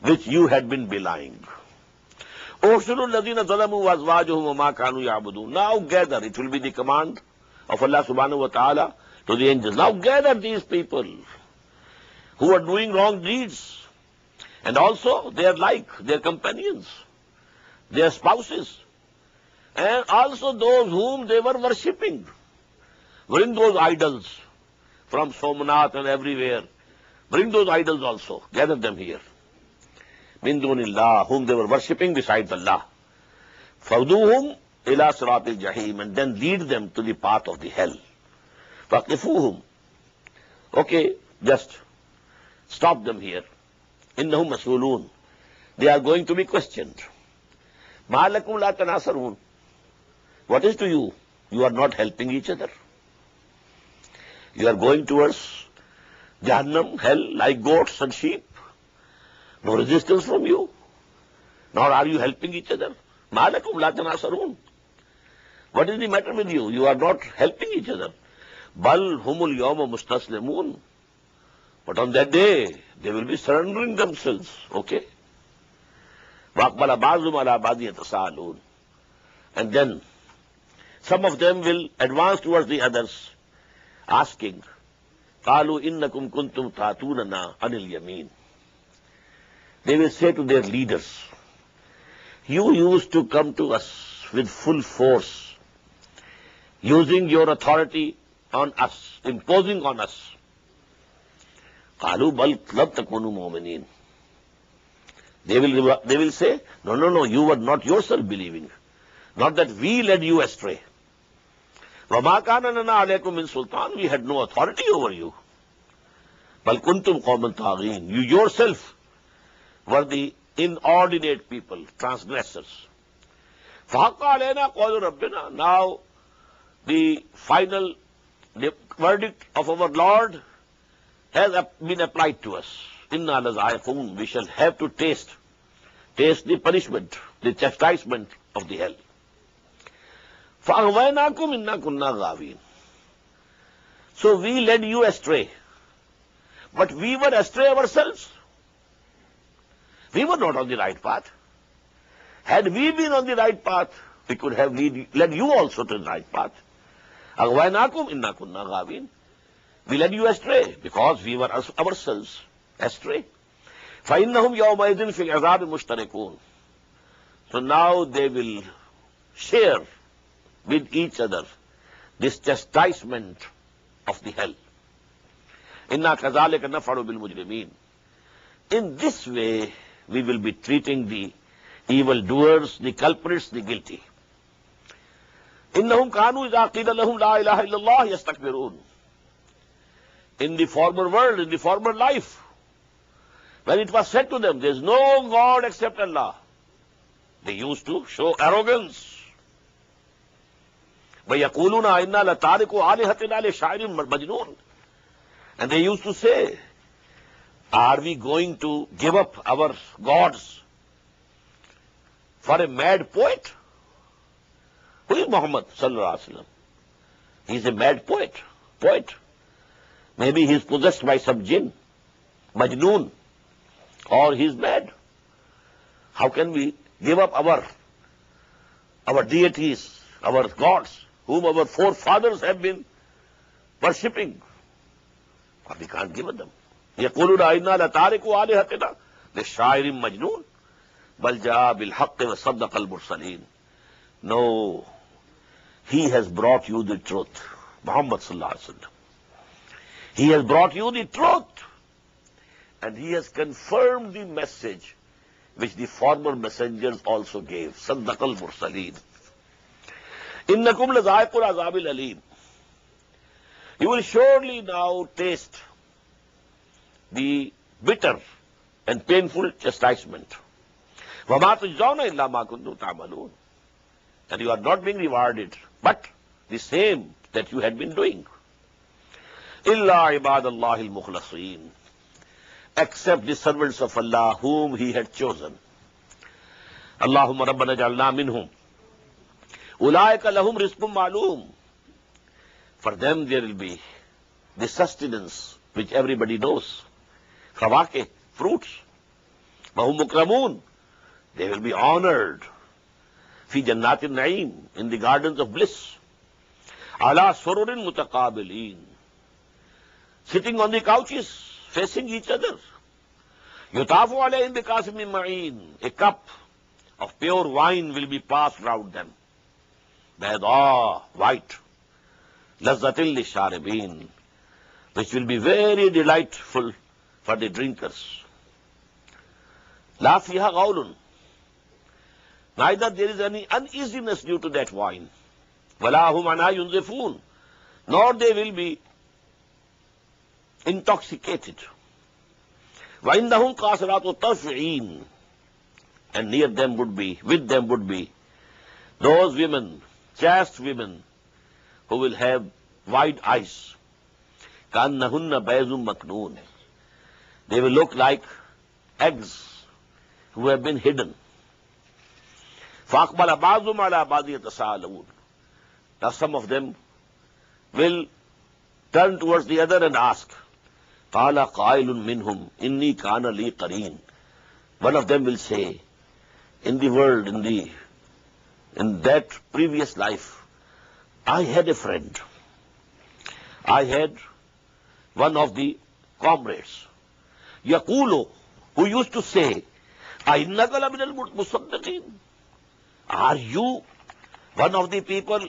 which you had been belying. اُحْشُرُوا الَّذِينَ ظَلَمُوا وَأَزْوَاجُهُمْ وَمَا كَانُوا يَعْبُدُونَ. Now gather, it will be the command of Allah subhanahu wa ta'ala to the angels. Now gather these people who are doing wrong deeds, and also they are like their companions, their spouses, and also those whom they were worshipping. Bring those idols from Somnath and everywhere. Bring those idols also. Gather them here. Min dunillah, whom they were worshipping besides Allah. Fawduhum ila siratil jahim, and then lead them to the path of the hell. Faqifuhum. Okay, just stop them here. Innahum mas'ulun. They are going to be questioned. Ma lakum la tanasarun. What is to you? You are not helping each other. You are going towards Jahannam, hell, like goats and sheep. No resistance from you. Nor are you helping each other. Ma lakum la tanasarun. What is the matter with you? You are not helping each other. Bal humul yawma mustaslimun. But on that day, they will be surrendering themselves. Okay? Waqbala ba'dhum ala ba'dhin yatasaalun. And then some of them will advance towards the others, asking, قَالُوا إِنَّكُمْ كُنْتُمْ تَأْتُونَنَا عَنِ الْيَمِينِ. They will say to their leaders, you used to come to us with full force, using your authority on us, imposing on us. قَالُوا بَلْ لَمْ تَكُونُوا مُؤْمِنِينَ. They will say, no, you were not yourself believing. Not that we led you astray. وَمَا كَانَ لَنَا عَلَيْكُمْ مِنْ سُلْطَانٍ. We had no authority over you. بَلْ كُنْتُمْ قَوْمًا طَاغِينَ. You yourself were the inordinate people, transgressors. فَحَقَّ عَلَيْنَا قَوْلُ رَبِّنَا. Now, the final verdict of our Lord has been applied to us. إِنَّا لَذَائِقُونَ. We shall have to taste the punishment, the chastisement of the hell. فَأَغْوَيْنَاكُمْ إِنَّا كُنَّا غَاوِينَ. So we led you astray. But we were astray ourselves. We were not on the right path. Had we been on the right path, we could have led you also to the right path. أَغْوَيْنَاكُمْ إِنَّا كُنَّا غَاوِينَ. We led you astray because we were ourselves astray. فَإِنَّهُمْ يَوْمَئِذٍ فِي الْعَذَابِ مُشْتَرِكُونَ. So now they will share with each other this chastisement of the hell. إِنَّا كَذَلِكَ نَفْعَلُ بِالْمُجْرِمِينَ. In this way, we will be treating the evildoers, the culprits, the guilty. إِنَّهُمْ كَانُوا إِذَا قِيلَ لَهُمْ لَا إِلَهَ إِلَّا اللَّهُ يَسْتَكْبِرُونَ. In the former world, in the former life, when it was said to them, there is no God except Allah, they used to show arrogance. وَيَقُولُونَ إِنَّا لَتَارِكُ آلِهَتِنَا لِشَاعِرٍ مَجْنُونٍ. And they used to say, are we going to give up our gods for a mad poet? Who is Muhammad sallallahu alaihi wasallam? He is a mad poet. Maybe he is possessed by some jinn, Majnoon, or he is mad. How can we give up our deities, our gods, whom our forefathers have been worshipping? But we can't give them. يَقُولُونَ إِنَّا لَتَارِكُ آلِهَتِنَا لِشَاعِرٍ مَجْنُونٍ بَلْ جَاءَ بِالْحَقِّ وَصَدَّقَ الْمُرْسَلِينَ. No, he has brought you the truth. Muhammad sallallahu alaihi wasallam. He has brought you the truth, and he has confirmed the message which the former messengers also gave. Saddaqal Mursaleen. Innakum lazaiqul azabil alim. You will surely now taste the bitter and painful chastisement. وَمَا تُجْزَوْنَ إِلَّا مَا كُنْتُمْ تَعْمَلُونَ. And you are not being rewarded, but the same that you had been doing. إِلَّا عِبَادَ اللَّهِ الْمُخْلَصِينَ. Except the servants of Allah whom He had chosen. Allahumma rabbana ja'alna minhum. Ulaika lahum rizqun ma'loom. For them there will be the sustenance which everybody knows. Fawake, fruits. Wahum mukramun. They will be honored. Fi jannatin na'im, in the gardens of bliss. Ala sururin mutaqabilin. Sitting on the couches, facing each other. Yutafu alayhim bikasim min ma'in. A cup of pure wine will be passed round them. Bayda, white. Lazzatil lisharibin, which will be very delightful for the drinkers. La fiha ghaulun. Neither there is any uneasiness due to that wine. Wala hum anha yunzifun. Nor they will be intoxicated. Wa indahum qasiratu tarfi'in. And near them would be, with them would be, those women, chaste women, who will have wide eyes. Kannahunna bayzum maknoon. They will look like eggs who have been hidden. Faqbala ba'dhum ala ba'dhi yatasaalun. Now some of them will turn towards the other and ask, Qala qailun minhum inni kana li qareen. One of them will say, in the world, in that previous life, I had a friend. I had one of the comrades, Yaqulu, who used to say, Ainnaka laminal musaddaqin. Are you one of the people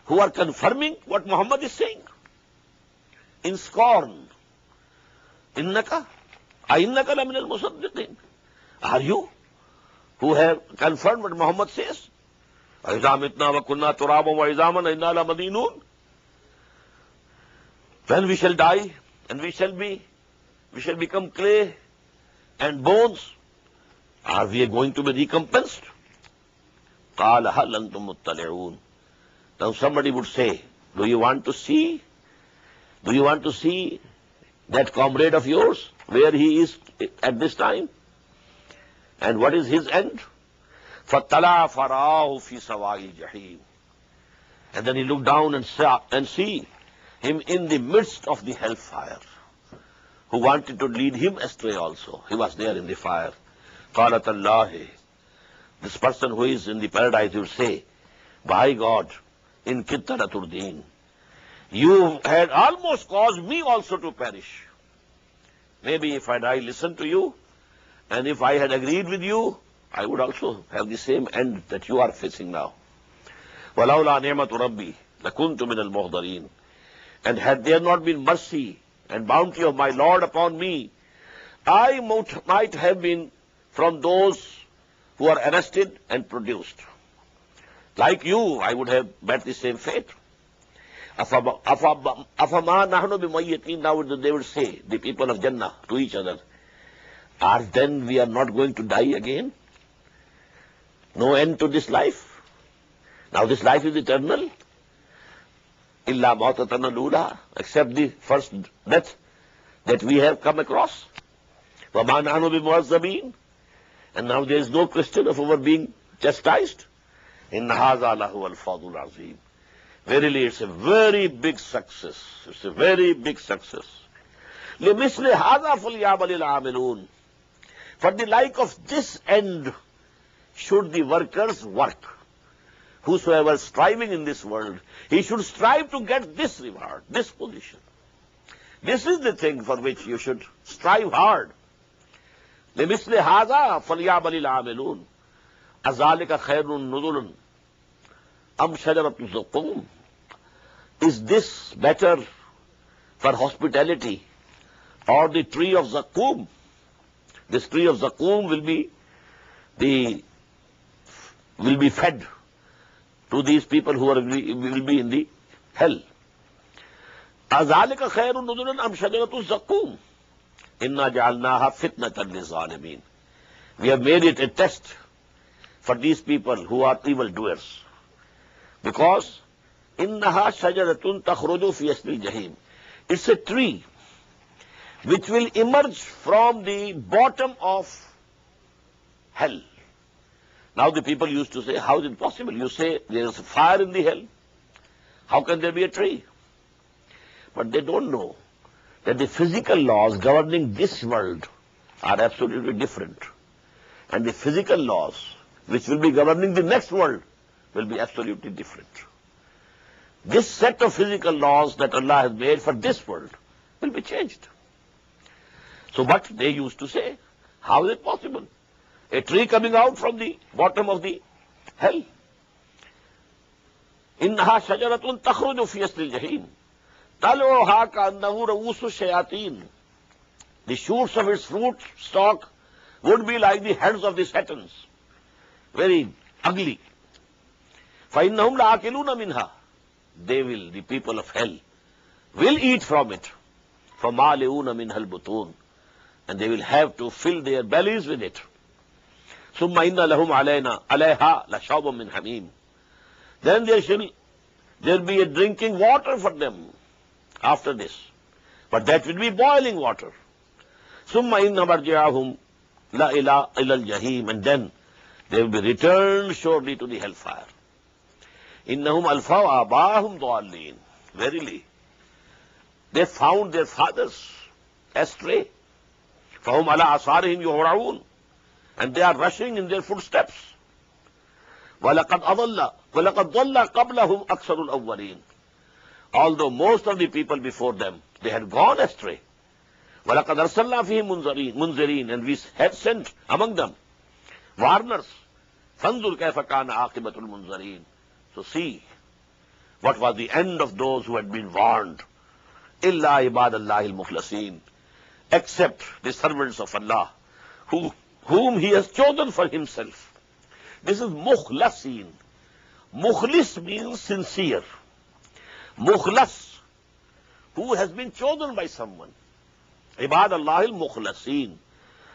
who are confirming what Muhammad is saying? In scorn. Ainnaka laminal musaddaqin. Are you who have confirmed what Muhammad says? أَإِذَا مِتْنَا وَكُنَّا تُرَابًا وَعِظَامًا إِنَّا لَمَدِينُونَ. When we shall die and we shall become clay and bones, are we going to be recompensed? قَالَ هَلْ أَنْتُمْ مُطَّلِعُونَ. Now somebody would say, do you want to see? Do you want to see that comrade of yours, where he is at this time? And what is his end? فَطَّلَعَ فَرَآهُ فِي سَوَاءِ الْجَحِيمِ. And then he looked down and see him in the midst of the hellfire, who wanted to lead him astray also. He was there in the fire. قَالَتَ اللَّهِ. This person who is in the paradise will say, by God, in kitta laturdeen, you had almost caused me also to perish. Maybe if I listened to you, and if I had agreed with you, I would also have the same end that you are facing now. وَلَوْلَا نِعْمَةُ رَبِّي لَكُنْتُ مِنَ الْمُحْضَرِينَ. And had there not been mercy and bounty of my Lord upon me, I might have been from those who are arrested and produced. Like you, I would have met the same fate. أَفَمَا نَحْنُ بِمَيِّتِينَ. Now they would say, the people of Jannah, to each other, are then we are not going to die again? No end to this life. Now this life is eternal. Illa mautatana lula, except the first death that we have come across. وَمَا نَحْنُ بِمُعَذَّبِينَ. And now there is no question of our being chastised. إِنَّ هَذَا لَهُوَ الْفَوْزُ الْعَظِيمُ. Verily, it's a very big success. It's a very big success. لِمِثْلِ هَذَا فَلْيَعْمَلِ الْعَامِلُونَ. For the like of this end should the workers work. Whosoever is striving in this world, he should strive to get this reward, this position. This is the thing for which you should strive hard. لِمِثْلِ هَذَا فَلْيَعْمَلِ الْعَامِلُونَ. أَذَلِكَ خَيْرٌ نُزُلٌ أَمْ شَجَرَةُ الزَّقُّومِ. Is this better for hospitality, or the tree of Zaqqum. This tree of Zaqqum will be fed to these people who will be in the hell. أَذَلِكَ خَيْرٌ نُزُلًا أَمْ شَجَرَةُ الزَّقُّومِ إِنَّا جَعَلْنَاهَا فِتْنَةً لِلظَّالِمِينَ. We have made it a test for these people who are evildoers. Because إِنَّهَا شَجَرَةٌ تَخْرُجُ فِي أَصْلِ الْجَحِيمِ. It's a tree which will emerge from the bottom of hell. Now the people used to say, how is it possible? You say there is fire in the hell. How can there be a tree? But they don't know that the physical laws governing this world are absolutely different. And the physical laws which will be governing the next world will be absolutely different. This set of physical laws that Allah has made for this world will be changed. So what they used to say, how is it possible? A tree coming out from the bottom of the hell. إِنَّهَا شَجَرَةٌ تَخْرُجُ فِي أَصْلِ الْجَحِيمِ طَلْعُهَا كَأَنَّهُ رُءُوسُ الشَّيَاطِينِ. The shoots of its fruit stalk would be like the heads of the satans, very ugly. فَإِنَّهُمْ لَآكِلُونَ مِنْهَا. The people of hell, will eat from it. فَمَالِئُونَ مِنْهَا الْبُطُونَ. And they will have to fill their bellies with it. ثُمَّ إِنَّ لَهُمْ عَلَيْهَا لَشَوْبٌ مِّنْ حَمِيمٍ. Then there will be a drinking water for them after this. But that will be boiling water. ثُمَّ إِنَّ مَرْجِعَهُمْ لَإِلَى الْجَحِيمِ. And then they will be returned surely to the hellfire. إِنَّهُمْ أَلْفَوْا آبَاءَهُمْ ضَالِّينَ. Verily, they found their fathers astray. فَهُمْ عَلَىٰ آثَارِهِمْ يُهْرَعُونَ. And they are rushing in their footsteps. وَلَقَدْ ضَلَّ قَبْلَهُمْ أَكْثَرُ الْأَوَّلِينَ. Although most of the people before them, they had gone astray. وَلَقَدْ أَرْسَلْنَا فِيهِمْ مُنذِرِينَ. And we had sent among them warners. فَانظُرْ كَيْفَ كَانَ عَاقِبَةُ الْمُنذَرِينَ. So see what was the end of those who had been warned. إِلَّا عِبَادَ اللَّهِ الْمُخْلَصِينَ. Except the servants of Allah, whom He has chosen for Himself. This is mukhlasin. Mukhlis means sincere. Mukhlas, who has been chosen by someone. Ibad Allah al-mukhlasin.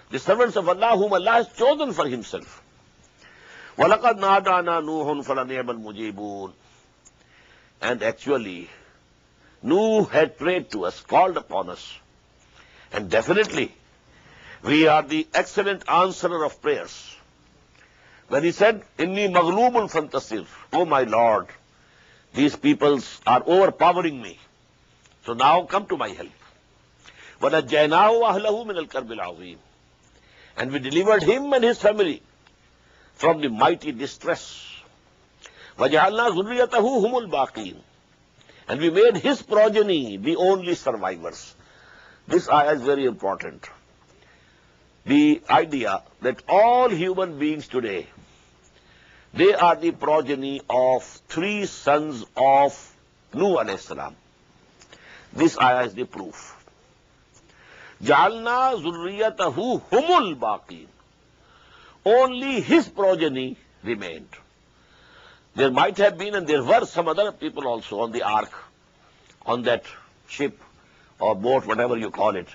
The servants of Allah whom Allah has chosen for Himself. وَلَقَدْ نَادَانَا نُوحٌ فَلَنِعْمَ الْمُجِيبُونَ. And actually, Nuh had prayed to us, called upon us. And definitely, we are the excellent answerer of prayers. When he said, Inni maghlubun fantasir, oh my Lord, these peoples are overpowering me. So now come to my help. وَنَجَّيْنَاهُ وَأَهْلَهُ مِنَ الْكَرْبِ الْعَظِيمِ. And we delivered him and his family from the mighty distress. وَجَعَلْنَا ذُرِّيَّتَهُ هُمُ الْبَاقِينَ. And we made his progeny the only survivors. This ayah is very important. The idea that all human beings today, they are the progeny of 3 sons of Nuh alayhi salam. This ayah is the proof. Ja'alna zurriyatahu humul baqin. Only his progeny remained. There might have been, and there were some other people also on the ark, on that ship or boat, whatever you call it.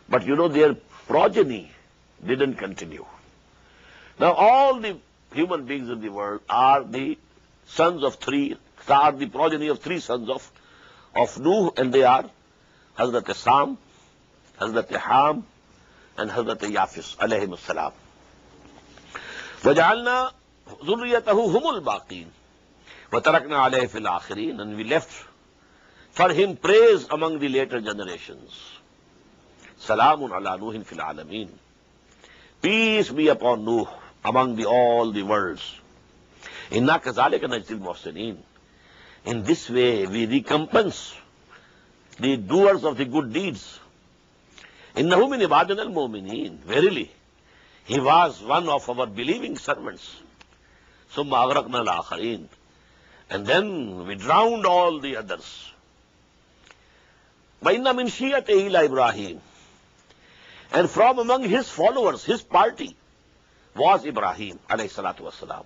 But you know, their progeny didn't continue. Now all the human beings in the world are the progeny of 3 sons of Nuh, and they are Hazrat Sam, Hazrat Ham, and Hazrat Yafis alayhim as-salam. وَجَعَلْنَا ذُرِّيَّتَهُ هُمُ الْبَاقِينَ وَتَرَكْنَا عَلَيْهِ فِي الْآخِرِينَ. And we left for him praise among the later generations. Salamun ala Nuhin fil alamin. Peace be upon Nuh among all the worlds. Inna kazalika najzil muhsinin. In this way we recompense the doers of the good deeds. Innahu min ibadina al-mu'minin. Verily, he was one of our believing servants. Summa aghraqna al-akharin. And then we drowned all the others. وَإِنَّ مِنْ شِيَّتِهِ لَإِبْرَاهِيمَ. And from among his followers, his party, was Ibrahim alayhi salatu wassalam.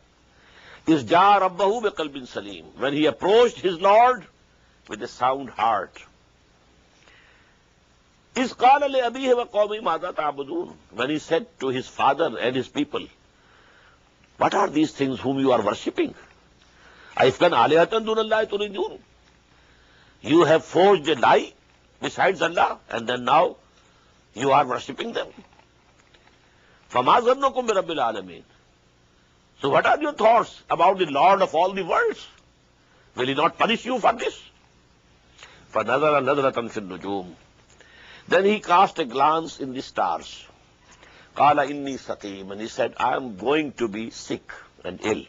إِذْ جَاءَ رَبَّهُ بِقَلْبٍ سَلِيمٍ. When he approached his Lord with a sound heart. إِذْ قَالَ لِأَبِيهِ وَقَوْمِهِ مَاذَا تَعْبُدُونَ. When he said to his father and his people, what are these things whom you are worshipping? أَيْفْكَنْ آلِهَةً دُونَ اللَّهِ تُرِيدُونَ. You have forged a lie besides Allah, and then now you are worshipping them. فَمَا ظَنُّكُمْ بِرَبِّ الْعَالَمِينَ. So what are your thoughts about the Lord of all the worlds? Will he not punish you for this? فَنَظَرَ نَظْرَةً فِي النُّجُومِ. Then he cast a glance in the stars. قَالَ إِنِّي سَقِيمٌ. And he said, I am going to be sick and ill.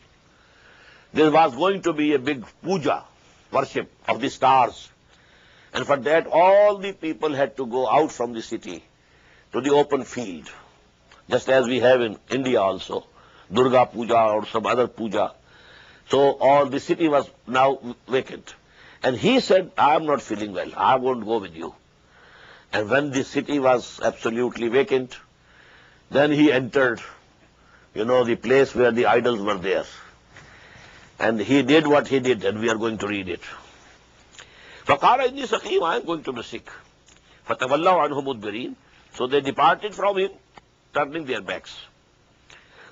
There was going to be a big puja, worship of the stars. And for that, all the people had to go out from the city to the open field, just as we have in India also, Durga Puja or some other puja. So all the city was now vacant. And he said, I am not feeling well, I won't go with you. And when the city was absolutely vacant, then he entered, the place where the idols were there. And he did what he did, and we are going to read it. فَقَالَ إِنِّي سَقِيمٌ. I am going to be sick. فَتَوَلَّوْا عَنْهُ مُدْبِرِينَ. So they departed from him, turning their backs.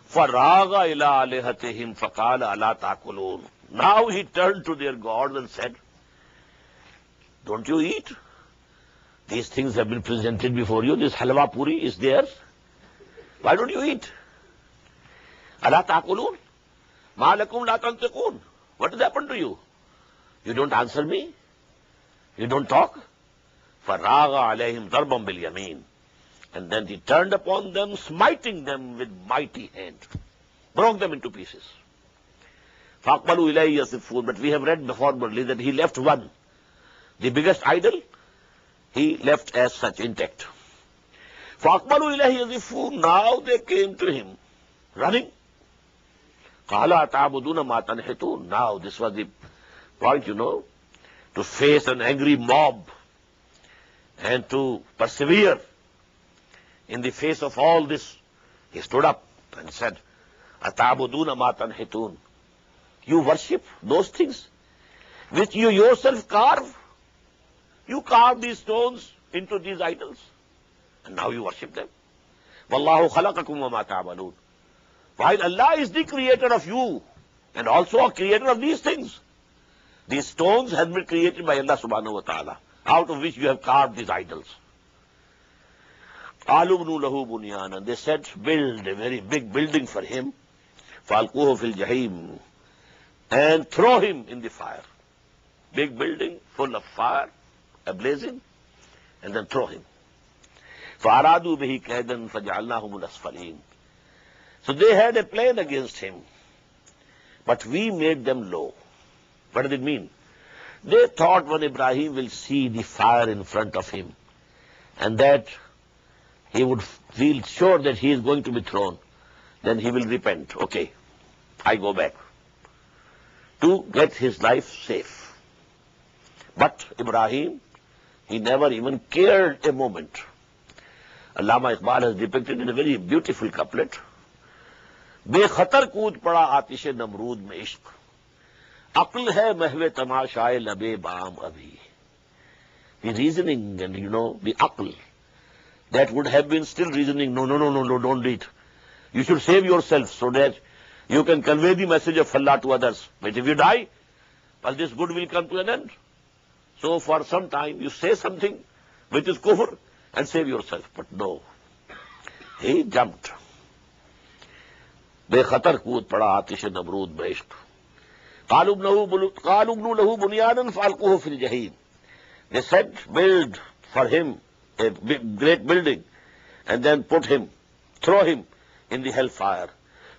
فَرَاغَ إِلَىٰ آلِهَتِهِمْ فَقَالَ أَلَا تَأْكُلُونَ. Now he turned to their gods and said, don't you eat? These things have been presented before you. This halwa puri is there. Why don't you eat? أَلَا تَأْكُلُونَ. مَا لَكُمْ لَا تَنْطِقُونَ. What has happened to you? You don't answer me? You don't talk? فَرَاغَ عَلَيْهِمْ ضَرْبًا بِالْيَمِينِ. And then he turned upon them, smiting them with mighty hand. Broke them into pieces. فَأَقْبَلُوا إِلَيْهِ يَصِفُّونَ. But we have read formerly that he left one. The biggest idol, he left as such intact. فَأَقْبَلُوا إِلَيْهِ يَصِفُّونَ. Now they came to him, running. قَالَ أَتَعْبُدُونَ مَا تَنْحِتُونَ. Now this was the point, to face an angry mob and to persevere in the face of all this. He stood up and said, أَتَعْبُدُونَ مَا تَنْحِتُونَ. You worship those things which you yourself carve. You carve these stones into these idols, and now you worship them. وَاللَّهُ خَلَقَكُمْ وَمَا تَعْمَلُونَ. While Allah is the creator of you, and also a creator of these things. These stones have been created by Allah subhanahu wa ta'ala, out of which you have carved these idols. قَالُوا ابْنُوا لَهُ بُنْيَانًا. They said, build a very big building for him. فَأَلْقُوهُ فِي الْجَحِيمِ. And throw him in the fire. Big building full of fire, ablazing, and then throw him. فَأَرَادُوا بِهِ كَيْدًا فَجَعَلْنَاهُمُ الْأَسْفَلِينَ. So they had a plan against him, but we made them low. What does it mean? They thought when Ibrahim will see the fire in front of him, and that he would feel sure that he is going to be thrown, then he will repent. Okay, I go back, to get his life safe. But Ibrahim, he never even cared a moment. Allama Iqbal has depicted in a very beautiful couplet. बेखतर कूद पड़ा आतिश नमरूद में इश्क, अक्ल है महवे तमाशाए लबे balm अभी. The reasoning and the aql that would have been still reasoning, no, don't do it. You should save yourself so that you can convey the message of Allah to others. But if you die, well, this good will come to an end. So for some time you say something which is kufr and save yourself. But no, he jumped. बेखतर कूद पड़ा आतिश नमरूद में इश्क. قالوا ابنوا له بنيانا فألقوه في الجحيم. They said, build for him a big, great building, and then throw him in the hellfire.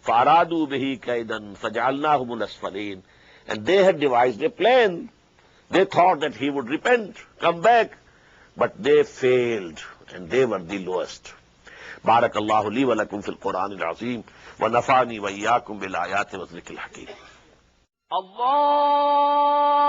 فأرادوا به كيدا فجعلناهم الأسفلين. And they had devised a plan. They thought that he would repent, come back, but they failed, and they were the lowest. بارك الله لي ولكم في القرآن العظيم ونفعني وإياكم بالآيات والذكر الحكيم.
الله